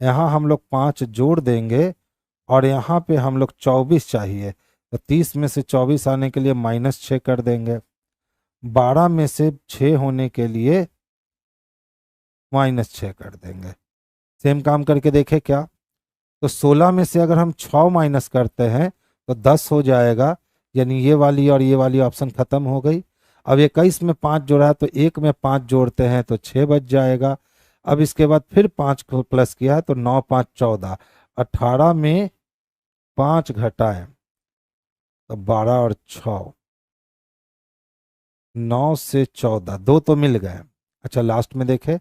Speaker 1: यहाँ हम लोग 5 जोड़ देंगे, और यहाँ पे हम लोग 24 चाहिए, तो 30 में से 24 आने के लिए -6 कर देंगे। 12 में से 6 होने के लिए -6 कर देंगे। सेम काम करके देखें क्या, तो 16 में से अगर हम 6 माइनस करते हैं तो 10 हो जाएगा, यानी ये वाली और ये वाली ऑप्शन खत्म हो गई। अब 21 में 5 जोड़ा है तो 1 में 5 जोड़ते हैं तो 6 बच जाएगा। अब इसके बाद फिर 5 को प्लस किया है तो 9 5 14, 18 में 5 घटाएं तो 12 और 6, 9 से 14, 2 तो मिल गए। अच्छा लास्ट में देखें,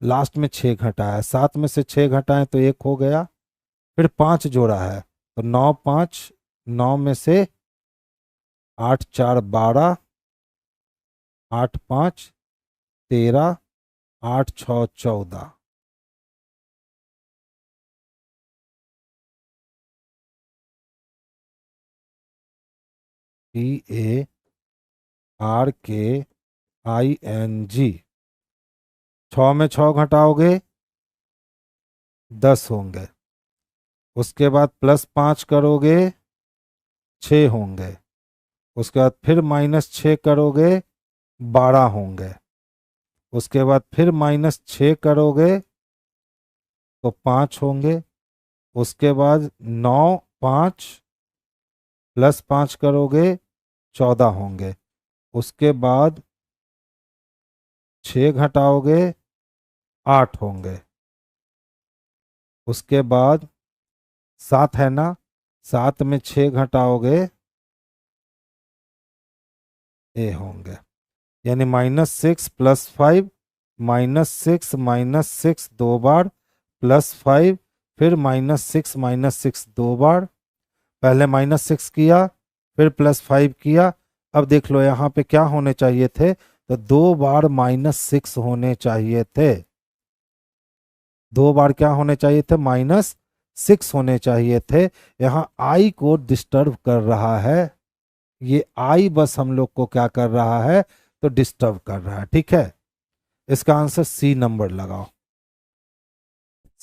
Speaker 1: लास्ट में 6 घटाया, 7 में से 6 घटाएं तो 1 हो गया, फिर 5 जोड़ा है तो 9 5, 9 में से 8 4 12, 8 5 13, 8 6 14। PARKING। 6 में 6 घटाओगे 10 होंगे, उसके बाद +5 करोगे 6 होंगे, उसके बाद फिर -6 करोगे 12 होंगे, उसके बाद फिर -6 करोगे तो 5 होंगे, उसके बाद 9 5 +5 करोगे 14 होंगे, उसके बाद 6 घटाओगे 8 होंगे, उसके बाद 7 है ना, 7 में 6 घटाओगे ए होंगे, यानी -6 +5, -6 -6 दो बार, +5, फिर -6 -6 दो बार, पहले -6 किया फिर +5 किया। अब देख लो यहाँ पे क्या होने चाहिए थे, तो 2 बार -6 होने चाहिए थे, 2 बार क्या होने चाहिए थे, -6 होने चाहिए थे। यहाँ आई को डिस्टर्ब कर रहा है, ये आई बस हम लोग को क्या कर रहा है, तो डिस्टर्ब कर रहा है। ठीक है, इसका आंसर सी नंबर लगाओ।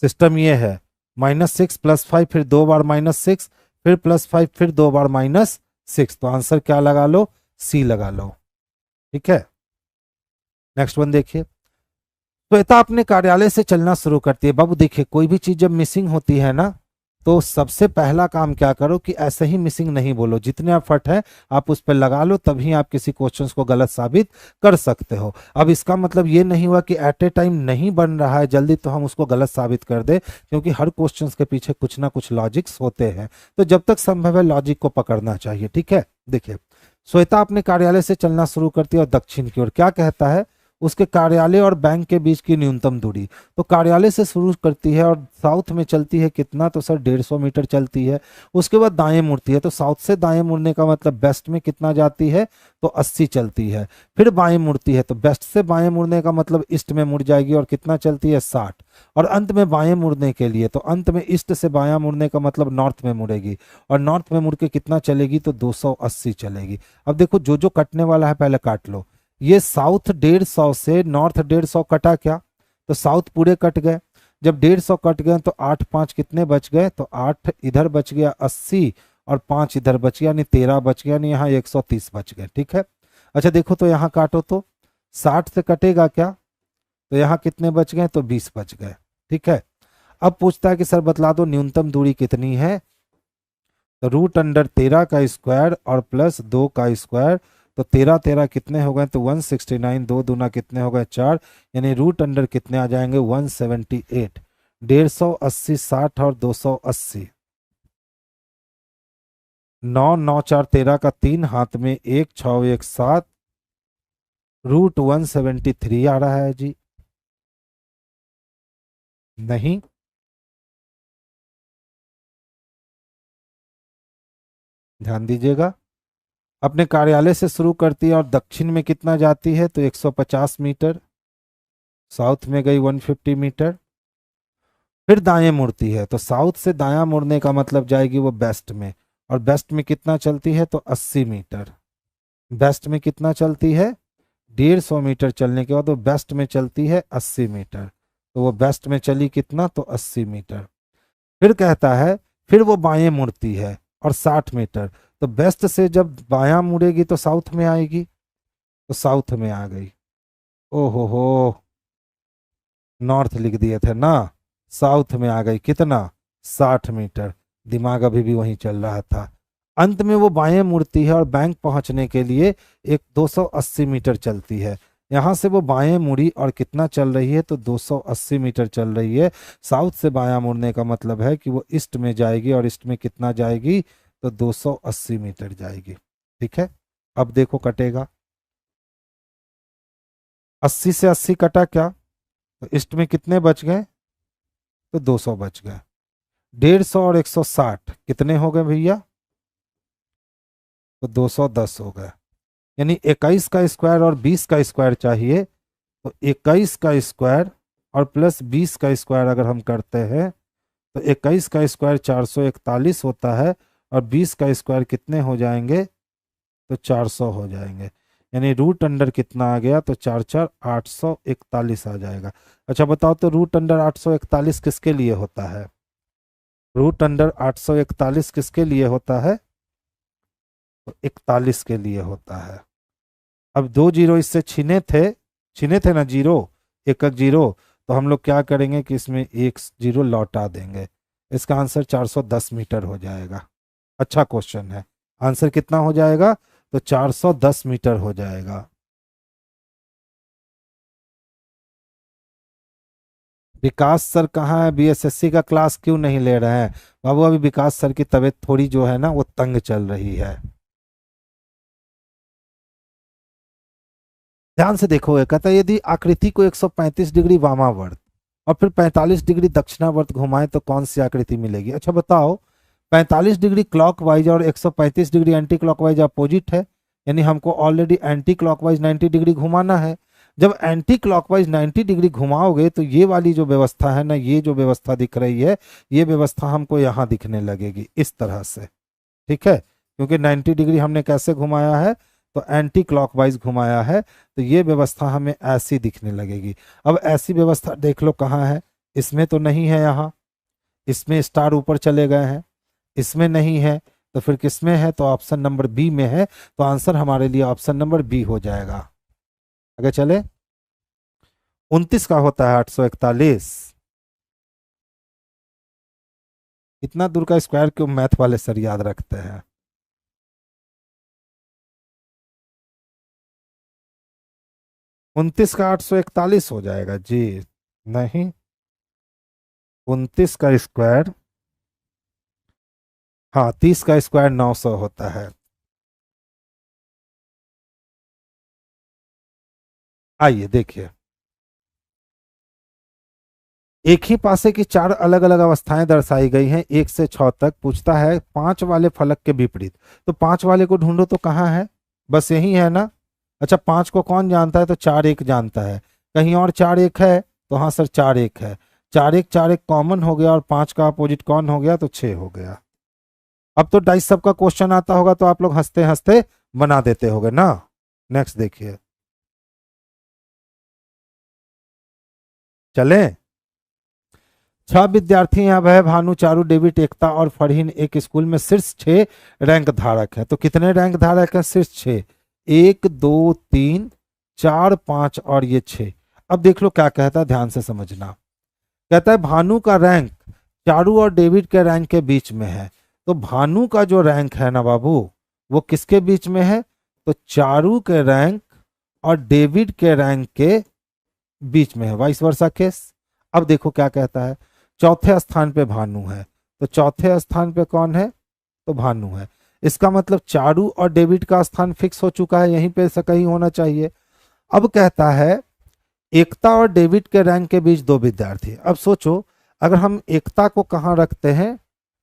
Speaker 1: सिस्टम ये है, -6 +5 फिर 2 बार -6 फिर +5 फिर 2 बार -6, तो आंसर क्या लगा लो, सी लगा लो। ठीक है, नेक्स्ट वन देखिए। श्वेता अपने कार्यालय से चलना शुरू करती है। बाबू देखिए, कोई भी चीज जब मिसिंग होती है ना, तो सबसे पहला काम क्या करो कि ऐसे ही मिसिंग नहीं बोलो, जितने एफर्ट है आप उस पर लगा लो, तभी आप किसी क्वेश्चन को गलत साबित कर सकते हो। अब इसका मतलब ये नहीं हुआ कि एट ए टाइम नहीं बन रहा है जल्दी तो हम उसको गलत साबित कर दे, क्योंकि हर क्वेश्चन के पीछे कुछ ना कुछ लॉजिक्स होते हैं, तो जब तक संभव है लॉजिक को पकड़ना चाहिए। ठीक है, देखिए श्वेता अपने कार्यालय से चलना शुरू करती है और दक्षिण की ओर, क्या कहता है, उसके कार्यालय और बैंक के बीच की न्यूनतम दूरी, तो कार्यालय से शुरू करती है और साउथ में चलती है कितना, तो सर 150 मीटर चलती है। उसके बाद दाएं मुड़ती है, तो साउथ से दाएं मुड़ने का मतलब वेस्ट में कितना जाती है, तो 80 चलती है। फिर बाएं मुड़ती है, तो वेस्ट से बाएं मुड़ने का मतलब ईस्ट में मुड़ जाएगी और कितना चलती है, 60। और अंत में बाएं मुड़ने के लिए, तो अंत में ईस्ट से बायां मुड़ने का मतलब नॉर्थ में मुड़ेगी, और नॉर्थ में मुड़ के कितना चलेगी, तो 280 चलेगी। अब देखो जो जो कटने वाला है पहले काट लो, ये साउथ 150 से नॉर्थ 150 कटा क्या, तो साउथ पूरे कट गए। जब 150 कट गए तो 8 5 कितने बच गए, तो 8 इधर बच गया 80, और 5 इधर बच गया, यानी 13 बच गया, यानी यहाँ 130 बच गए। ठीक है, अच्छा देखो तो यहाँ काटो तो 60 से कटेगा क्या, तो यहाँ कितने बच गए, तो 20 बच गए। ठीक है, अब पूछता है कि सर बतला दो न्यूनतम दूरी कितनी है, तो √13 का स्क्वायर और +2 का स्क्वायर, तो 13 13 कितने हो गए, तो 169, 2 दूना कितने हो गए 4, यानी रूट अंडर कितने आ जाएंगे 178। 150, 80, 60 और 280। 9 9 4 13 का 3 हाथ में 1 6 1 7, रूट 173 आ रहा है जी। नहीं, ध्यान दीजिएगा। अपने कार्यालय से शुरू करती है और दक्षिण में कितना जाती है, तो 150 मीटर। साउथ में गई 150 मीटर। फिर दाएं मुड़ती है, तो साउथ से दायां मुड़ने का मतलब जाएगी वो वेस्ट में, और वेस्ट में कितना चलती है, तो 80 मीटर। वेस्ट में कितना चलती है, 150 मीटर चलने के बाद वो वेस्ट में चलती है 80 मीटर। तो वो वेस्ट में चली कितना, तो 80 मीटर। फिर कहता है फिर वो बाएं मुड़ती है और 60 मीटर। तो वेस्ट से जब बायां मुड़ेगी तो साउथ में आएगी, तो साउथ में आ गई। ओहो हो, नॉर्थ लिख दिए थे ना, साउथ में आ गई कितना, 60 मीटर। दिमाग अभी भी वहीं चल रहा था। अंत में वो बाएं मुड़ती है और बैंक पहुंचने के लिए एक 280 मीटर चलती है। यहां से वो बाएं मुड़ी और कितना चल रही है, तो 280 मीटर चल रही है। साउथ से बायां मुड़ने का मतलब है कि वो ईस्ट में जाएगी, और ईस्ट में कितना जाएगी, तो 280 मीटर जाएगी। ठीक है, अब देखो कटेगा। 80 से 80 कटा क्या, तो ईस्ट में कितने बच गए, तो 200 बच गए। 150 और 160 कितने हो गए भैया, तो 210 हो गए। यानी 21 का स्क्वायर और 20 का स्क्वायर चाहिए। तो 21 का स्क्वायर और प्लस 20 का स्क्वायर अगर हम करते हैं, तो 21 का स्क्वायर 441 होता है, और 20 का स्क्वायर कितने हो जाएंगे, तो 400 हो जाएंगे। यानी रूट अंडर कितना आ गया, तो 4 4 841 आ जाएगा। अच्छा बताओ, तो रूट अंडर 841 किसके लिए होता है, रूट अंडर 841 किसके लिए होता है, तो 41 के लिए होता है। अब 2 जीरो इससे छीने थे ना जीरो, एक एक जीरो। तो हम लोग क्या करेंगे कि इसमें एक जीरो लौटा देंगे। इसका आंसर 410 मीटर हो जाएगा। अच्छा क्वेश्चन है। आंसर कितना हो जाएगा, तो 410 मीटर हो जाएगा। विकास सर कहाँ है, बीएसएससी का क्लास क्यों नहीं ले रहे हैं बाबू, अभी विकास सर की तबीयत थोड़ी जो है ना वो तंग चल रही है। ध्यान से देखोगे, कहता है यदि आकृति को 135 डिग्री वामावर्त और फिर 45 डिग्री दक्षिणावर्त घुमाए तो कौन सी आकृति मिलेगी। अच्छा बताओ, 45 डिग्री क्लॉकवाइज और 135 डिग्री एंटी क्लॉकवाइज अपोजिट है, यानी हमको ऑलरेडी एंटी क्लॉकवाइज 90 डिग्री घुमाना है। जब एंटी क्लॉकवाइज 90 डिग्री घुमाओगे तो ये वाली जो व्यवस्था है ना, ये जो व्यवस्था दिख रही है, ये व्यवस्था हमको यहाँ दिखने लगेगी इस तरह से। ठीक है, क्योंकि 90 डिग्री हमने कैसे घुमाया है, तो एंटी क्लॉकवाइज घुमाया है, तो ये व्यवस्था हमें ऐसी दिखने लगेगी। अब ऐसी व्यवस्था देख लो कहाँ है, इसमें तो नहीं है यहाँ, इसमें स्टार ऊपर चले गए हैं, इसमें नहीं है, तो फिर किस में है, तो ऑप्शन नंबर बी में है। तो आंसर हमारे लिए ऑप्शन नंबर बी हो जाएगा। आगे चले, 29 का होता है 841। इतना दूर का स्क्वायर क्यों मैथ वाले सर याद रखते हैं। 29 का 841 हो जाएगा जी। नहीं, 29 का स्क्वायर, हाँ 30 का स्क्वायर 900 होता है। आइए देखिए, एक ही पासे की 4 अलग अलग अवस्थाएं दर्शाई गई हैं 1 से 6 तक। पूछता है 5 वाले फलक के विपरीत, तो 5 वाले को ढूंढो, तो कहाँ है, बस यही है ना। अच्छा 5 को कौन जानता है, तो 4 1 जानता है। कहीं और 4 1 है, तो हाँ सर 4 1 है। 4 1 कॉमन हो गया, और 5 का अपोजिट कौन हो गया, तो 6 हो गया। अब तो डाइस सब का क्वेश्चन आता होगा तो आप लोग हंसते हंसते बना देते होगे ना। नेक्स्ट देखिए, चलें। 6 विद्यार्थी हैं, अभय, भानु, चारू, डेविड, एकता और फरहीन एक स्कूल में शीर्ष 6 रैंक धारक हैं। तो कितने रैंक धारक हैं, शीर्ष 6, 1 2 3 4 5 और ये 6। अब देख लो क्या कहता है, ध्यान से समझना। कहता है भानु का रैंक चारू और डेविड के रैंक के बीच में है। तो भानु का जो रैंक है ना बाबू, वो किसके बीच में है, तो चारू के रैंक और डेविड के रैंक के बीच में है, वाइस वर्सा केस। अब देखो क्या कहता है, चौथे स्थान पे भानु है, तो चौथे स्थान पे कौन है, तो भानु है। इसका मतलब चारू और डेविड का स्थान फिक्स हो चुका है, यहीं पे से कहीं होना चाहिए। अब कहता है एकता और डेविड के रैंक के बीच दो विद्यार्थी। अब सोचो, अगर हम एकता को कहाँ रखते हैं,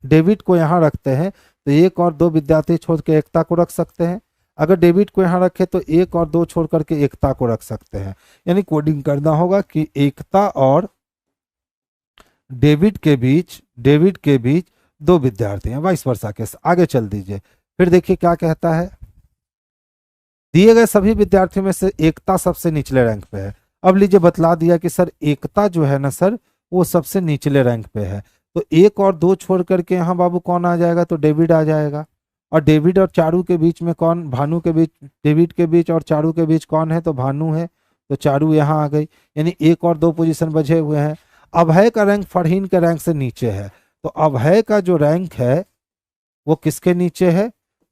Speaker 1: डेविड को यहाँ रखते हैं, तो एक और दो विद्यार्थी छोड़ के एकता को रख सकते हैं। अगर डेविड को यहाँ रखे तो एक और दो छोड़ करके एकता को रख सकते हैं। यानी कोडिंग करना होगा कि एकता और डेविड के बीच दो विद्यार्थी हैं, वाइस वर्सा के। आगे चल दीजिए, फिर देखिए क्या कहता है। दिए गए सभी विद्यार्थियों में से एकता सबसे निचले रैंक पे है। अब लीजिए बतला दिया कि सर एकता जो है ना सर, वो सबसे निचले रैंक पे है, तो एक और दो छोड़ करके यहाँ बाबू कौन आ जाएगा, तो डेविड आ जाएगा। और डेविड और चारू के बीच में कौन, भानु के बीच, डेविड के बीच और चारू के बीच कौन है, तो भानु है, तो चारू यहाँ आ गई। यानी एक और दो पोजीशन बचे हुए हैं। अभय का रैंक फरहीन के रैंक से नीचे है, तो अभय का जो रैंक है वो किसके नीचे है,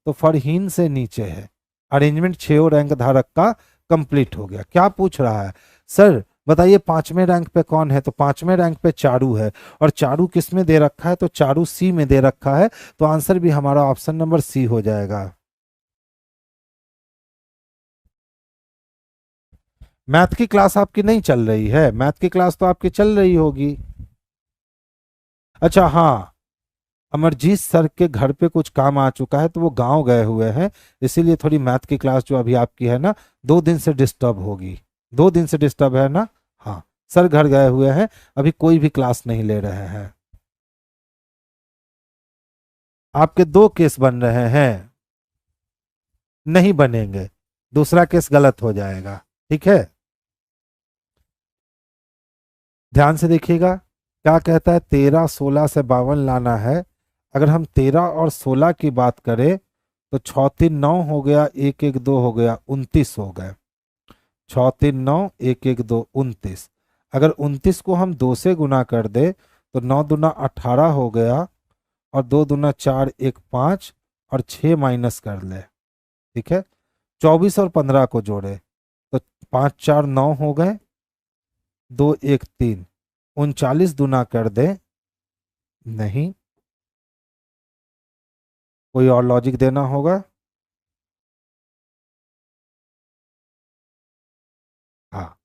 Speaker 1: तो फरहीन से नीचे है। अरेंजमेंट 6 रैंक धारक का कंप्लीट हो गया। क्या पूछ रहा है, सर बताइए पांचवें रैंक पे कौन है, तो पांचवें रैंक पे चारू है, और चारू किस में दे रखा है, तो चारू सी में दे रखा है, तो आंसर भी हमारा ऑप्शन नंबर सी हो जाएगा। मैथ की क्लास आपकी नहीं चल रही है, मैथ की क्लास तो आपकी चल रही होगी। अच्छा हाँ, अमरजीत सर के घर पे कुछ काम आ चुका है, तो वो गांव गए हुए हैं, इसीलिए थोड़ी मैथ की क्लास जो अभी आपकी है ना 2 दिन से डिस्टर्ब होगी। 2 दिन से डिस्टर्ब है ना, हाँ सर घर गए हुए हैं, अभी कोई भी क्लास नहीं ले रहे हैं। आपके 2 केस बन रहे हैं, नहीं बनेंगे, दूसरा केस गलत हो जाएगा, ठीक है। ध्यान से देखिएगा क्या कहता है, 13, 16 से 52 लाना है। अगर हम 13 और 16 की बात करें तो 6 3 9 हो गया, 1 1 2 हो गया, 29 हो गए। 6 3 9 1 1 2 29। अगर 29 को हम 2 से गुना कर दे तो 9 दूना 18 हो गया, और 2 दूना 4 1 5, और 6 माइनस कर ले, ठीक है। 24 और 15 को जोड़े तो 5 4 9 हो गए, 2 1 3। 39 दूना कर दे, नहीं, कोई और लॉजिक देना होगा। हाँ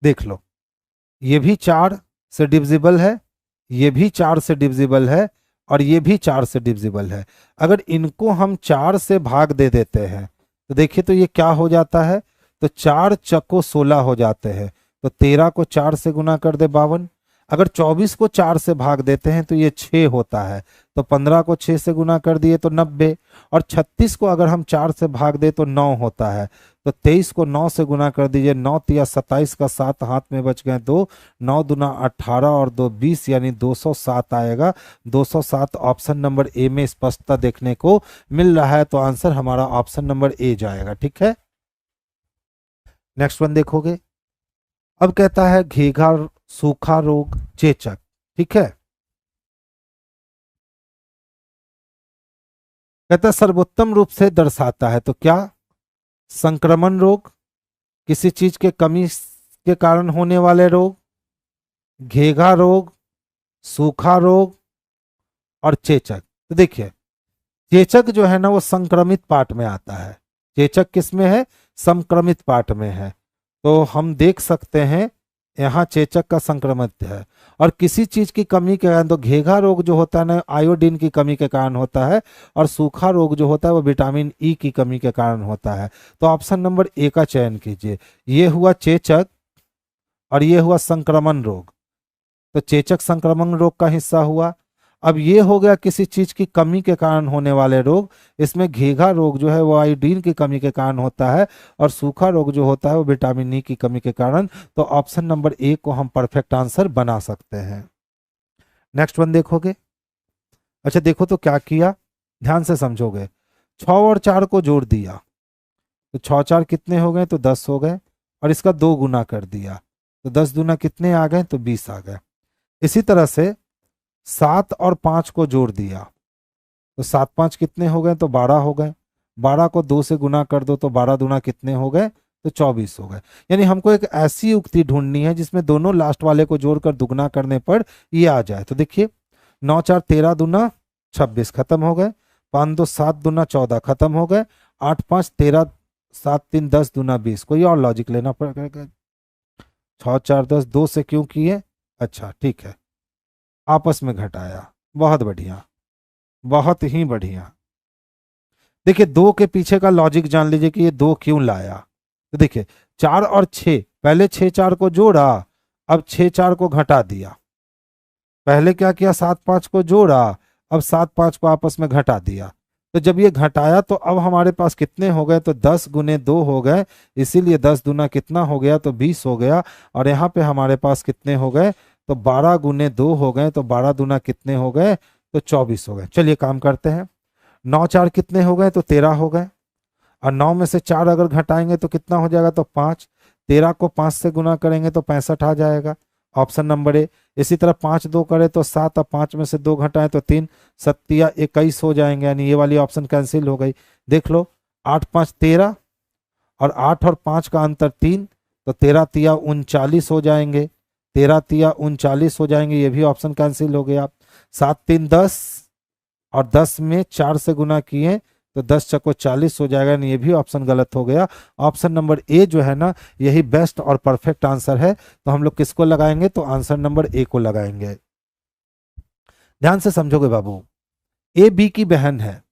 Speaker 1: देख लो, ये भी 4 से डिविजिबल है, ये भी 4 से डिविजिबल है, और ये भी 4 से डिविजिबल है। अगर इनको हम 4 से भाग दे देते हैं तो देखिए तो ये क्या हो जाता है, तो 4 चक्को 16 हो जाते हैं, तो 13 को 4 से गुना कर दे 52। अगर 24 को 4 से भाग देते हैं तो ये 6 होता है, तो 15 को 6 से गुना कर दिए तो 90। और 36 को अगर हम 4 से भाग दे तो 9 होता है, तो 23 को 9 से गुना कर दीजिए, 9 तिया 27 का 7 हाथ में बच गए 2, 9 दूना 18 और 2 20, यानी 207 आएगा। 207 ऑप्शन नंबर ए में स्पष्टता देखने को मिल रहा है, तो आंसर हमारा ऑप्शन नंबर ए जाएगा, ठीक है। नेक्स्ट वन देखोगे, अब कहता है घेघा, सूखा रोग, चेचक, ठीक है। कहता है सर्वोत्तम रूप से दर्शाता है, तो क्या, संक्रमण रोग, किसी चीज के कमी के कारण होने वाले रोग, घेघा रोग, सूखा रोग, और चेचक। तो देखिए चेचक जो है ना वो संक्रमित पार्ट में आता है। चेचक किस में है, संक्रमित पार्ट में है, तो हम देख सकते हैं यहाँ चेचक का संक्रमित है। और किसी चीज की कमी के कारण, तो घेघा रोग जो होता है ना आयोडीन की कमी के कारण होता है, और सूखा रोग जो होता है वो विटामिन ई की कमी के कारण होता है। तो ऑप्शन नंबर ए का चयन कीजिए। ये हुआ चेचक और ये हुआ संक्रमण रोग, तो चेचक संक्रमण रोग का हिस्सा हुआ। अब ये हो गया किसी चीज की कमी के कारण होने वाले रोग, इसमें घेघा रोग जो है वो आयोडीन की कमी के कारण होता है, और सूखा रोग जो होता है वो विटामिन ई की कमी के कारण। तो ऑप्शन नंबर ए को हम परफेक्ट आंसर बना सकते हैं। नेक्स्ट वन देखोगे, अच्छा देखो तो क्या किया, ध्यान से समझोगे। 6 और 4 को जोड़ दिया, तो 6 4 कितने हो गए, तो 10 हो गए, और इसका 2 गुना कर दिया, तो 10 दूना कितने आ गए, तो 20 आ गए। इसी तरह से 7 और 5 को जोड़ दिया, तो 7 5 कितने हो गए, तो 12 हो गए, 12 को 2 से गुना कर दो तो 12 दूना कितने हो गए, तो 24 हो गए। यानी हमको एक ऐसी युक्ति ढूंढनी है जिसमें दोनों लास्ट वाले को जोड़कर दुगना करने पर ये आ जाए। तो देखिए 9 4 13 दूना 26 खत्म हो गए, 5 2 7 दूना 14 खत्म हो गए, 8 5 13 7 3 10 दूना 20। कोई और लॉजिक लेना पड़ेगा। 6 4 10 2 से क्यों किए, अच्छा ठीक है, आपस में घटाया, बहुत बढ़िया, बहुत ही बढ़िया। देखिए 2 के पीछे का लॉजिक जान लीजिए कि ये 2 क्यों लाया। तो देखिए 4 और 6, पहले 6 4 को जोड़ा, अब 6 4 को घटा दिया। पहले क्या किया, 7 5 को जोड़ा, अब 7 5 को आपस में घटा दिया। तो जब ये घटाया तो अब हमारे पास कितने हो गए, तो 10 गुने 2 हो गए, इसीलिए 10 दूना कितना हो गया, तो 20 हो गया। और यहाँ पे हमारे पास कितने हो गए, तो 12 गुने 2 हो गए, तो 12 दूना कितने हो गए, तो 24 हो गए। चलिए काम करते हैं। 9 4 कितने हो गए, तो 13 हो गए, और 9 में से 4 अगर घटाएंगे तो कितना हो जाएगा, तो 5। 13 को 5 से गुना करेंगे तो 65 आ जाएगा, ऑप्शन नंबर ए। इसी तरह 5 2 करे तो 7, और 5 में से 2 घटाएं तो 3, 7 या 21 हो जाएंगे, यानी ये वाली ऑप्शन कैंसिल हो गई। देख लो 8 5 13, और 8 और 5 का अंतर 3, तो 13 तिया 39 हो जाएंगे, 13 तिया 39 हो जाएंगे, ये भी ऑप्शन कैंसिल हो गया। 7 3 10, और 10 में 4 से गुना किए तो 10 चको 40 हो जाएगा, ये भी ऑप्शन गलत हो गया। ऑप्शन नंबर ए जो है ना, यही बेस्ट और परफेक्ट आंसर है। तो हम लोग किसको लगाएंगे, तो आंसर नंबर ए को लगाएंगे। ध्यान से समझोगे बाबू, ए बी की बहन है,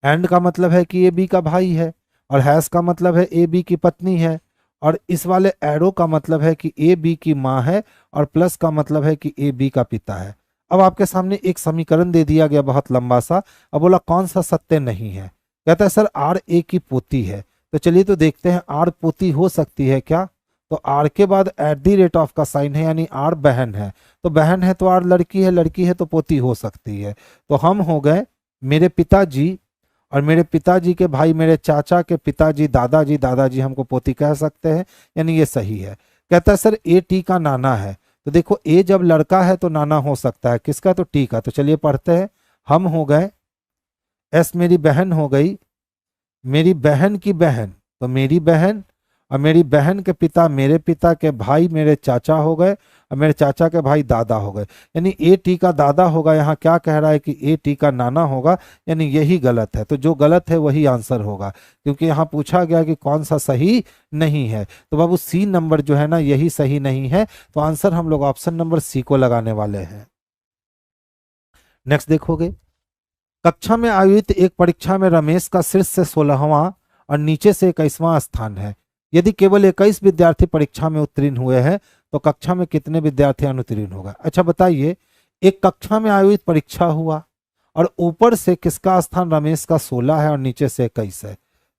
Speaker 1: एंड का मतलब है कि ए बी का भाई है, और हैश का मतलब है ए बी की पत्नी है, और इस वाले एरो का मतलब है कि ए बी की माँ है, और प्लस का मतलब है कि ए बी का पिता है। अब आपके सामने एक समीकरण दे दिया गया बहुत लंबा सा। अब बोला कौन सा सत्य नहीं है, कहता है सर आर ए की पोती है। तो चलिए तो देखते हैं आर पोती हो सकती है क्या। तो आर के बाद @ ऑफ का साइन है, यानी आर बहन है। तो बहन है तो आर लड़की है, लड़की है तो पोती हो सकती है। तो हम हो गए मेरे पिताजी, और मेरे पिताजी के भाई मेरे चाचा के पिताजी, दादाजी, दादाजी हमको पोती कह सकते हैं, यानी ये सही है। कहता है सर ए टी का नाना है। तो देखो ए जब लड़का है तो नाना हो सकता है किसका, तो टी का। तो चलिए पढ़ते हैं। हम हो गए, एस मेरी बहन हो गई, मेरी बहन की बहन तो मेरी बहन, और मेरी बहन के पिता मेरे पिता के भाई मेरे चाचा हो गए, और मेरे चाचा के भाई दादा हो गए, यानी ए टी का दादा होगा। यहाँ क्या कह रहा है कि ए टी का नाना होगा, यानी यही गलत है। तो जो गलत है वही आंसर होगा, क्योंकि यहाँ पूछा गया कि कौन सा सही नहीं है। तो बाबू सी नंबर जो है ना, यही सही नहीं है। तो आंसर हम लोग ऑप्शन नंबर सी को लगाने वाले हैं। नेक्स्ट देखोगे, कक्षा में आयोजित एक परीक्षा में रमेश का शीर्ष से 16वां और नीचे से 21वां स्थान है। यदि केवल 21 विद्यार्थी परीक्षा में उत्तीर्ण हुए हैं तो कक्षा में कितने विद्यार्थी अनुत्तीर्ण होगा। अच्छा बताइए, एक कक्षा में आयोजित परीक्षा हुआ और ऊपर से किसका स्थान रमेश का 16 है और नीचे से 21 है,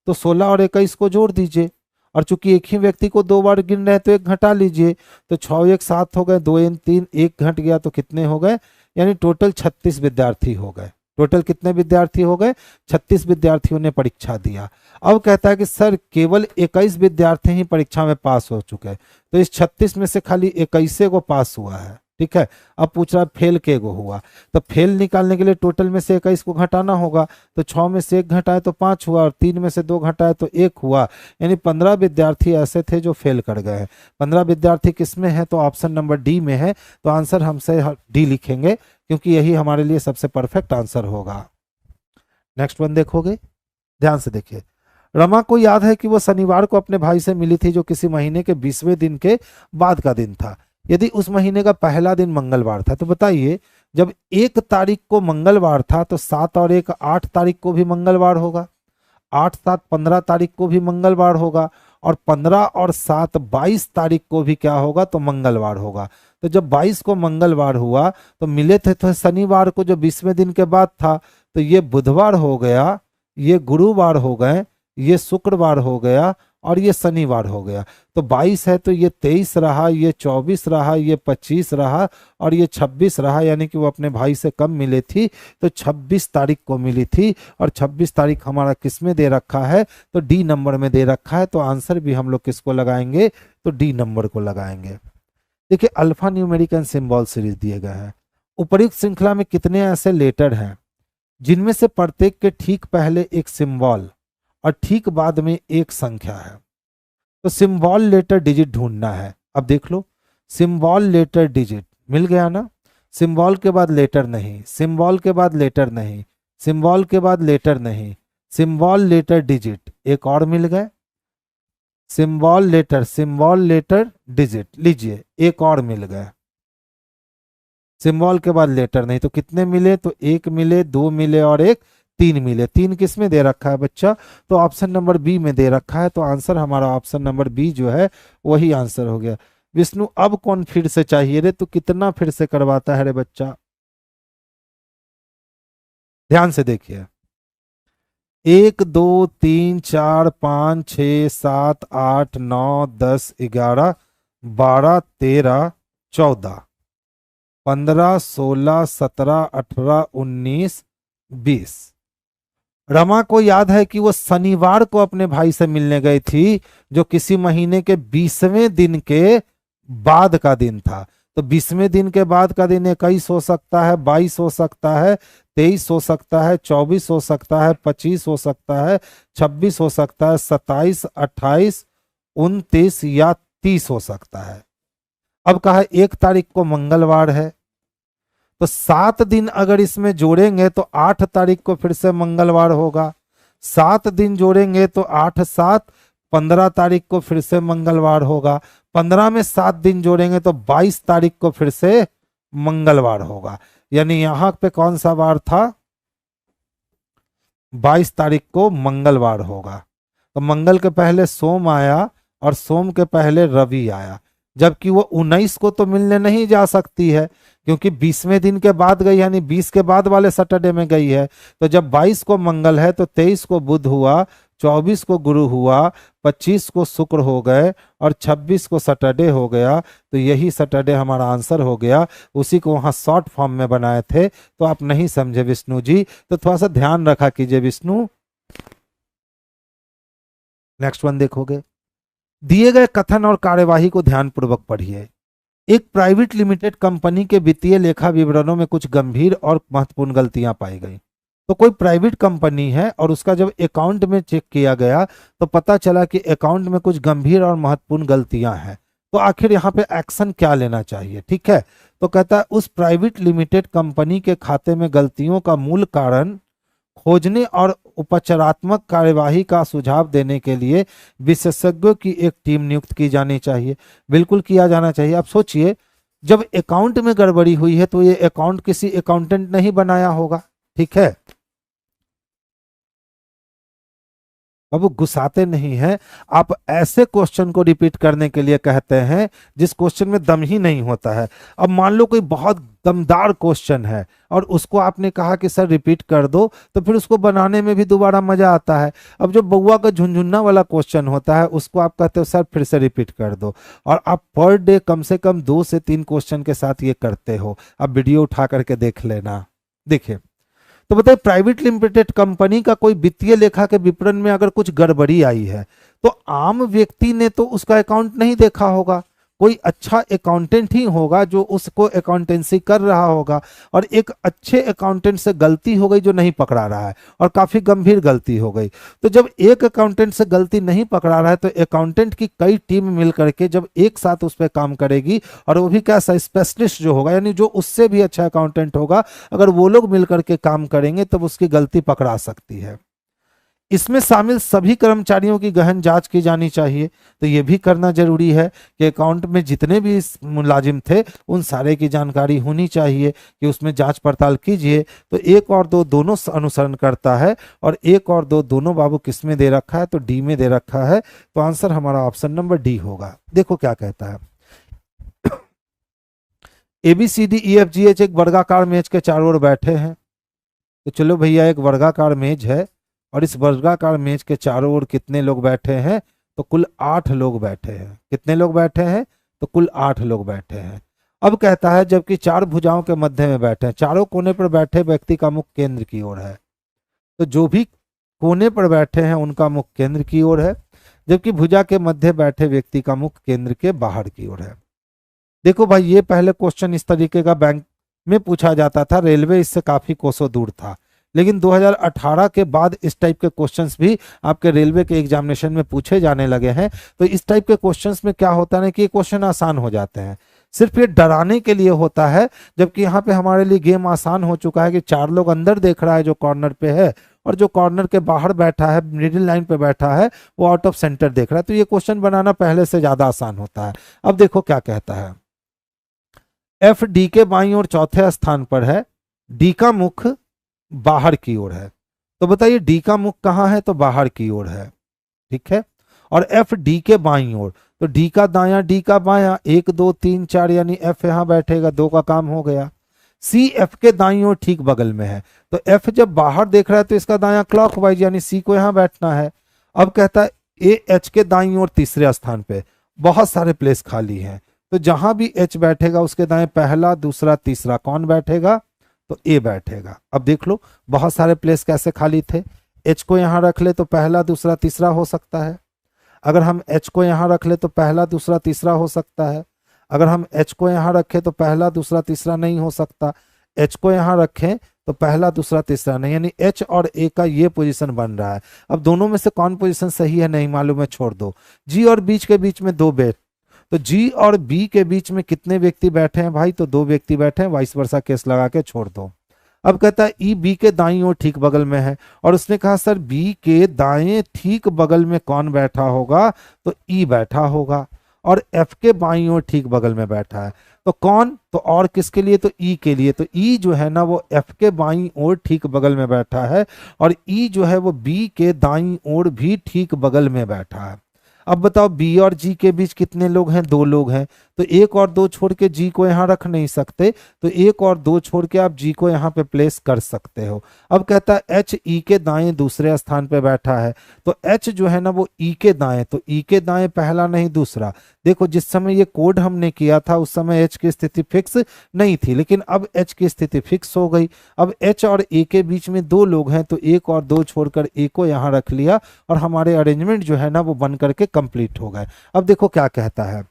Speaker 1: तो 16 और 21 को जोड़ दीजिए। और चूंकि एक ही व्यक्ति को 2 बार गिन रहे हैं तो एक घटा लीजिए। तो 6 1 7 हो गए, 2 1 3, एक घट गया तो कितने हो गए, यानी टोटल 36 विद्यार्थी हो गए। टोटल कितने विद्यार्थी हो गए, 36 विद्यार्थियों ने परीक्षा दिया। अब कहता है कि सर केवल 21 विद्यार्थी ही परीक्षा में पास हो चुके हैं, तो इस 36 में से खाली 21 को पास हुआ है, ठीक है। अब पूछ रहा फेल के गो हुआ, तो फेल निकालने के लिए टोटल में से 21 को घटाना होगा। तो 6 में से 1 घटाए तो 5 हुआ, और 3 में से 2 घटाए तो 1 हुआ, यानी 15 विद्यार्थी ऐसे थे जो फेल कर गए हैं। 15 विद्यार्थी किस में है, तो ऑप्शन नंबर डी में है। तो आंसर हमसे डी लिखेंगे, क्योंकि यही हमारे लिए सबसे परफेक्ट आंसर होगा। नेक्स्ट वन देखोगे, ध्यान से देखिए। रमा को याद है कि वो शनिवार को अपने भाई से मिली थी, जो किसी महीने के 20वें दिन के बाद का दिन था। यदि उस महीने का पहला दिन मंगलवार था, तो बताइए जब 1 तारीख को मंगलवार था तो 7 और 1 8 तारीख को भी मंगलवार होगा, 8 7 15 तारीख को भी मंगलवार होगा, और 15 और 7 22 तारीख को भी क्या होगा, तो मंगलवार होगा। तो जब 22 को मंगलवार हुआ तो मिले थे तो शनिवार को जो 20वें दिन के बाद था, तो ये बुधवार हो गया, ये गुरुवार हो गए, ये शुक्रवार हो गया, और ये शनिवार हो गया। तो 22 है तो ये 23 रहा, ये 24 रहा, ये 25 रहा, और ये 26 रहा, यानी कि वो अपने भाई से कम मिले थी, तो 26 तारीख को मिली थी। और 26 तारीख हमारा किस में दे रखा है, तो डी नंबर में दे रखा है। तो आंसर भी हम लोग किसको लगाएंगे, तो डी नंबर को लगाएंगे। देखिए alpha numeric and symbol series दिए गए हैं। उपर्युक्त श्रृंखला में कितने ऐसे लेटर हैं जिनमें से प्रत्येक के ठीक पहले एक सिंबल और ठीक बाद में एक संख्या है। तो सिंबल लेटर डिजिट ढूंढना है। अब देख लो, सिंबल लेटर डिजिट मिल गया ना, सिंबल के बाद लेटर नहीं, सिंबल के बाद लेटर नहीं, सिंबल के बाद लेटर नहीं, सिंबल लेटर डिजिट एक और मिल गए, सिंबल लेटर डिजिट, लीजिए एक और मिल गए, सिंबल के बाद लेटर नहीं। तो कितने मिले? तो एक मिले, दो मिले और एक, तीन मिले। तीन किस में दे रखा है बच्चा? तो ऑप्शन नंबर बी में दे रखा है। तो आंसर हमारा ऑप्शन नंबर बी जो है वही आंसर हो गया। विष्णु अब कौन फिर से चाहिए रे? तो कितना फिर से करवाता है रे बच्चा? ध्यान से देखिए, 1 2 3 4 5 6 7 8 9 10 11 12 13 14 15 16 17 18 19 20। रमा को याद है कि वो शनिवार को अपने भाई से मिलने गई थी, जो किसी महीने के 20वें दिन के बाद का दिन था। तो 20वें दिन के बाद का दिन 21 हो सकता है, 22 हो सकता है, 23 हो सकता है, 24 हो सकता है, 25 हो सकता है, 26 हो सकता है, 27 28 29 या 30 हो सकता है। अब कहा 1 तारीख को मंगलवार है, तो 7 दिन अगर इसमें जोड़ेंगे तो 8 तारीख को फिर से मंगलवार होगा। 7 दिन जोड़ेंगे तो 8 7 15 तारीख को फिर से मंगलवार होगा। 15 में 7 दिन जोड़ेंगे तो 22 तारीख को फिर से मंगलवार होगा। यानी यहां पे कौन सा वार था? 22 तारीख को मंगलवार होगा। तो मंगल के पहले सोम आया और सोम के पहले रवि आया, जबकि वो 19 को तो मिलने नहीं जा सकती है, क्योंकि 20वें दिन के बाद गई, यानी 20 के बाद वाले सैटरडे में गई है। तो जब 22 को मंगल है तो 23 को बुध हुआ, 24 को गुरु हुआ, 25 को शुक्र हो गए और 26 को सैटरडे हो गया। तो यही सैटरडे हमारा आंसर हो गया। उसी को वहां शॉर्ट फॉर्म में बनाए थे, तो आप नहीं समझे विष्णु जी, तो थोड़ा सा ध्यान रखा कीजिए विष्णु। नेक्स्ट वन देखोगे, दिए गए कथन और कार्यवाही को ध्यानपूर्वक पढ़िए। एक प्राइवेट लिमिटेड कंपनी के वित्तीय लेखा विवरणों में कुछ गंभीर और महत्वपूर्ण गलतियां पाई गई। तो कोई प्राइवेट कंपनी है और उसका जब अकाउंट में चेक किया गया तो पता चला कि अकाउंट में कुछ गंभीर और महत्वपूर्ण गलतियां हैं। तो आखिर यहाँ पे एक्शन क्या लेना चाहिए? ठीक है, तो कहता है उस प्राइवेट लिमिटेड कंपनी के खाते में गलतियों का मूल कारण खोजने और उपचारात्मक कार्यवाही का सुझाव देने के लिए विशेषज्ञों की एक टीम नियुक्त की जानी चाहिए। बिल्कुल किया जाना चाहिए। आप सोचिए, जब अकाउंट में गड़बड़ी हुई है तो ये अकाउंट किसी अकाउंटेंट ने ही बनाया होगा। ठीक है, अब वो गुस्साते नहीं हैं, आप ऐसे क्वेश्चन को रिपीट करने के लिए कहते हैं जिस क्वेश्चन में दम ही नहीं होता है। अब मान लो कोई बहुत दमदार क्वेश्चन है और उसको आपने कहा कि सर रिपीट कर दो, तो फिर उसको बनाने में भी दोबारा मजा आता है। अब जो बउआ का झुनझुन्ना वाला क्वेश्चन होता है उसको आप कहते हो सर फिर से रिपीट कर दो, और आप पर डे कम से कम 2 से 3 क्वेश्चन के साथ ये करते हो। आप वीडियो उठा करके देख लेना। देखिए, तो बताइए प्राइवेट लिमिटेड कंपनी का कोई वित्तीय लेखा के विवरण में अगर कुछ गड़बड़ी आई है तो आम व्यक्ति ने तो उसका अकाउंट नहीं देखा होगा, कोई अच्छा अकाउंटेंट ही होगा जो उसको अकाउंटेंसी कर रहा होगा। और एक अच्छे अकाउंटेंट से गलती हो गई जो नहीं पकड़ा रहा है, और काफी गंभीर गलती हो गई। तो जब एक अकाउंटेंट से गलती नहीं पकड़ा रहा है तो अकाउंटेंट की कई टीम मिल करके जब एक साथ उस पर काम करेगी, और वो भी कैसा स्पेशलिस्ट जो होगा, यानी जो उससे भी अच्छा अकाउंटेंट होगा, अगर वो लोग मिल करके काम करेंगे तब उसकी गलती पकड़ा सकती है। इसमें शामिल सभी कर्मचारियों की गहन जांच की जानी चाहिए। तो यह भी करना जरूरी है कि अकाउंट में जितने भी मुलाजिम थे उन सारे की जानकारी होनी चाहिए कि उसमें जांच पड़ताल कीजिए। तो 1 और 2 दोनों अनुसरण करता है, और 1 और 2 दोनों बाबू किस में दे रखा है? तो डी में दे रखा है। तो आंसर हमारा ऑप्शन नंबर डी होगा। देखो क्या कहता है, ABCDEFGH एक वर्गाकार मेज के चारों ओर बैठे हैं। तो चलो भैया, एक वर्गाकार मेज है और इस वर्गाकार मेज के चारों ओर कितने लोग बैठे हैं? तो कुल 8 लोग बैठे हैं। कितने लोग बैठे हैं? तो कुल 8 लोग बैठे हैं। अब कहता है जबकि 4 भुजाओं के मध्य में बैठे हैं, चारों कोने पर बैठे व्यक्ति का मुख केंद्र की ओर है। तो जो भी कोने पर बैठे हैं उनका मुख केंद्र की ओर है, जबकि भुजा के मध्य बैठे व्यक्ति का मुख केंद्र के बाहर की ओर है। देखो भाई, ये पहले क्वेश्चन इस तरीके का बैंक में पूछा जाता था, रेलवे इससे काफी कोसों दूर था, लेकिन 2018 के बाद इस टाइप के क्वेश्चंस भी आपके रेलवे के एग्जामिनेशन में पूछे जाने लगे हैं। तो इस टाइप के क्वेश्चंस में क्या होता है ना कि ये क्वेश्चन आसान हो जाते हैं, सिर्फ ये डराने के लिए होता है, जबकि यहाँ पे हमारे लिए गेम आसान हो चुका है कि 4 लोग अंदर देख रहा है जो कॉर्नर पे है, और जो कॉर्नर के बाहर बैठा है, मिडिल लाइन पे बैठा है, वो आउट ऑफ सेंटर देख रहा है। तो ये क्वेश्चन बनाना पहले से ज्यादा आसान होता है। अब देखो क्या कहता है, एफ डी के बाईं ओर चौथे स्थान पर है, डी का मुख बाहर की ओर है। तो बताइए डी का मुख कहाँ है, तो बाहर की ओर है, ठीक है। और एफ डी के बाईं ओर, तो डी का दाया डी का बाया, 1 2 3 4, यानी एफ यहां बैठेगा, 2 का काम हो गया। सी एफ के दाईं ओर ठीक बगल में है, तो एफ जब बाहर देख रहा है तो इसका दाया क्लॉकवाइज, यानी सी को यहां बैठना है। अब कहता है ए एच के दाईं ओर तीसरे स्थान पे, बहुत सारे प्लेस खाली हैं, तो जहां भी एच बैठेगा उसके दाएं पहला दूसरा तीसरा कौन बैठेगा, तो ए बैठेगा। अब देख लो बहुत सारे प्लेस कैसे खाली थे, एच को यहां रख ले तो पहला दूसरा तीसरा हो सकता है, अगर हम एच को यहां रख ले तो पहला दूसरा तीसरा हो सकता है, अगर हम एच को यहां रखें तो पहला दूसरा तीसरा नहीं हो सकता, एच को यहां रखें तो पहला दूसरा तीसरा नहीं, यानी एच और ए का ये पोजीशन बन रहा है। अब दोनों में से कौन पोजीशन सही है नहीं मालूम है, छोड़ दो। जी और बीच के बीच में 2 बैठ, तो जी और बी के बीच में कितने व्यक्ति बैठे हैं भाई, तो 2 व्यक्ति बैठे हैं, वाइस वर्सा केस लगा के छोड़ दो। अब कहता है ई बी के दाईं ओर ठीक बगल में है, और उसने कहा सर बी के दाएं ठीक बगल में कौन बैठा होगा, तो ई बैठा होगा, और एफ के बाईं ओर ठीक बगल में बैठा है, तो कौन, तो और किसके लिए, तो ई के लिए। तो ई जो है ना वो एफ के बाईं ओर ठीक बगल में बैठा है, और ई जो है वो बी के दाईं ओर भी ठीक बगल में बैठा है। अब बताओ बी और जी के बीच कितने लोग हैं, 2 लोग हैं, तो 1 और 2 छोड़ के जी को यहां रख नहीं सकते, तो 1 और 2 छोड़ के आप जी को यहां पे प्लेस कर सकते हो। अब कहता है एच ई के दाएं दूसरे स्थान पे बैठा है, तो एच जो है ना वो ई के दाएं, तो ई के दाएं पहला नहीं दूसरा। देखो जिस समय ये कोड हमने किया था उस समय एच की स्थिति फिक्स नहीं थी, लेकिन अब एच की स्थिति फिक्स हो गई। अब एच और ए के बीच में 2 लोग हैं, तो 1 और 2 छोड़कर ए को यहां रख लिया, और हमारे अरेंजमेंट जो है ना वो बन करके कंप्लीट हो गए। अब देखो क्या कहता है,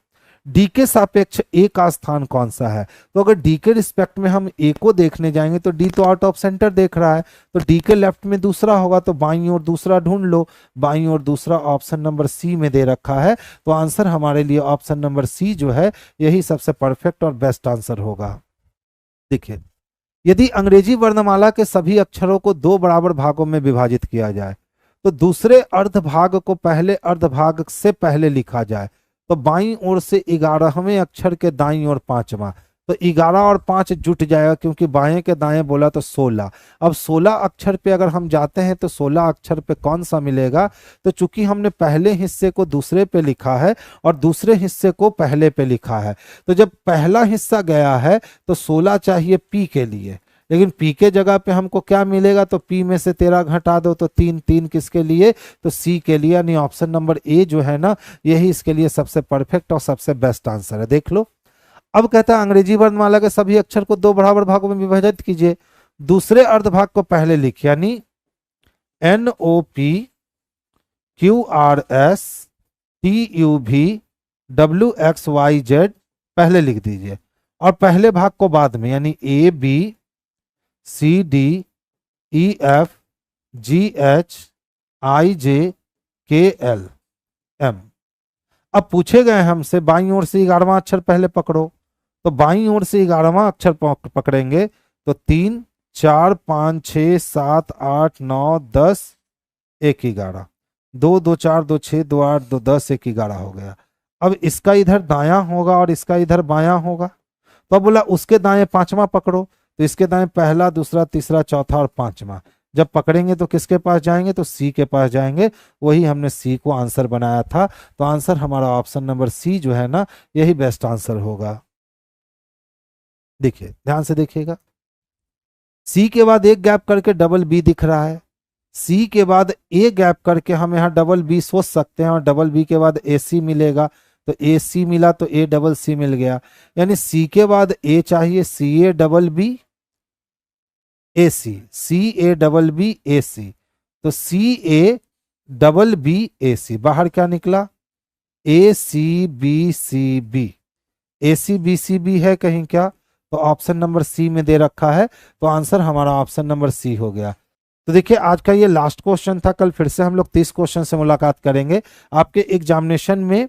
Speaker 1: डी के सापेक्ष ए का स्थान कौन सा है, तो अगर डी के रिस्पेक्ट में हम ए को देखने जाएंगे तो डी तो आउट ऑफ सेंटर देख रहा है, तो डी के लेफ्ट में दूसरा होगा, तो बाईं ओर दूसरा ढूंढ लो, बाईं ओर दूसरा ऑप्शन नंबर सी में दे रखा है, तो आंसर हमारे लिए ऑप्शन नंबर सी जो है यही सबसे परफेक्ट और बेस्ट आंसर होगा। देखिए यदि अंग्रेजी वर्णमाला के सभी अक्षरों को 2 बराबर भागों में विभाजित किया जाए, तो दूसरे अर्धभाग को पहले अर्धभाग से पहले लिखा जाए, तो बाईं ओर से 11वें अक्षर के दाईं ओर 5वां, तो 11 और 5 जुट जाएगा, क्योंकि बाएं के दाएं बोला तो 16। अब 16 अक्षर पे अगर हम जाते हैं तो 16 अक्षर पे कौन सा मिलेगा, तो चूंकि हमने पहले हिस्से को दूसरे पे लिखा है और दूसरे हिस्से को पहले पे लिखा है, तो जब पहला हिस्सा गया है तो 16 चाहिए पी के लिए, लेकिन पी के जगह पे हमको क्या मिलेगा, तो पी में से 13 घटा दो तो 3, 3 किसके लिए, तो सी के लिए, यानी ऑप्शन नंबर ए जो है ना यही इसके लिए सबसे परफेक्ट और सबसे बेस्ट आंसर है। देख लो अब कहता है अंग्रेजी वर्णमाला के सभी अक्षर को 2 बराबर भागों में विभाजित कीजिए, दूसरे अर्धभाग को पहले लिखिए, यानी NOP QRS TUV WXYZ पहले लिख दीजिए, और पहले भाग को बाद में, यानी ABCDEFGHIJKLM। अब पूछे गए हमसे बाईं ओर से 11वां अक्षर पहले पकड़ो, तो बाईं ओर से 11वां अक्षर पकड़ेंगे तो 3 4 5 6 7 8 9 10 1 11, 2 2 4 2 6 2 8 2 10 1 11 हो गया। अब इसका इधर दायां होगा और इसका इधर बायां होगा, तो बोला उसके दाएं 5वां पकड़ो, तो इसके दाएं पहला दूसरा तीसरा चौथा और 5वां, जब पकड़ेंगे तो किसके पास जाएंगे, तो सी के पास जाएंगे, वही हमने सी को आंसर बनाया था, तो आंसर हमारा ऑप्शन नंबर सी जो है ना यही बेस्ट आंसर होगा। देखिए ध्यान से देखिएगा, सी के बाद एक गैप करके डबल बी दिख रहा है, सी के बाद ए गैप करके हम यहाँ डबल बी सोच सकते हैं, और डबल बी के बाद ए सी मिलेगा, तो ए सी मिला तो ए डबल सी मिल गया, यानी सी के बाद ए चाहिए, C A double B A C, C A double B A C, तो C A double B A सी, बाहर क्या निकला, ए C B C B, A C B C B है कहीं क्या, तो ऑप्शन नंबर सी में दे रखा है, तो आंसर हमारा ऑप्शन नंबर सी हो गया। तो देखिए आज का ये लास्ट क्वेश्चन था, कल फिर से हम लोग 30 क्वेश्चन से मुलाकात करेंगे। आपके एग्जामिनेशन में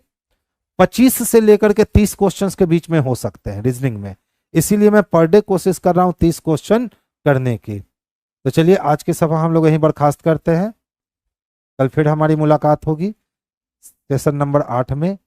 Speaker 1: 25 से लेकर के 30 क्वेश्चंस के बीच में हो सकते हैं रीजनिंग में, इसीलिए मैं पर डे कोशिश कर रहा हूं 30 क्वेश्चन करने की। तो चलिए आज की सभा हम लोग यहीं बर्खास्त करते हैं, कल फिर हमारी मुलाकात होगी सेशन नंबर 8 में।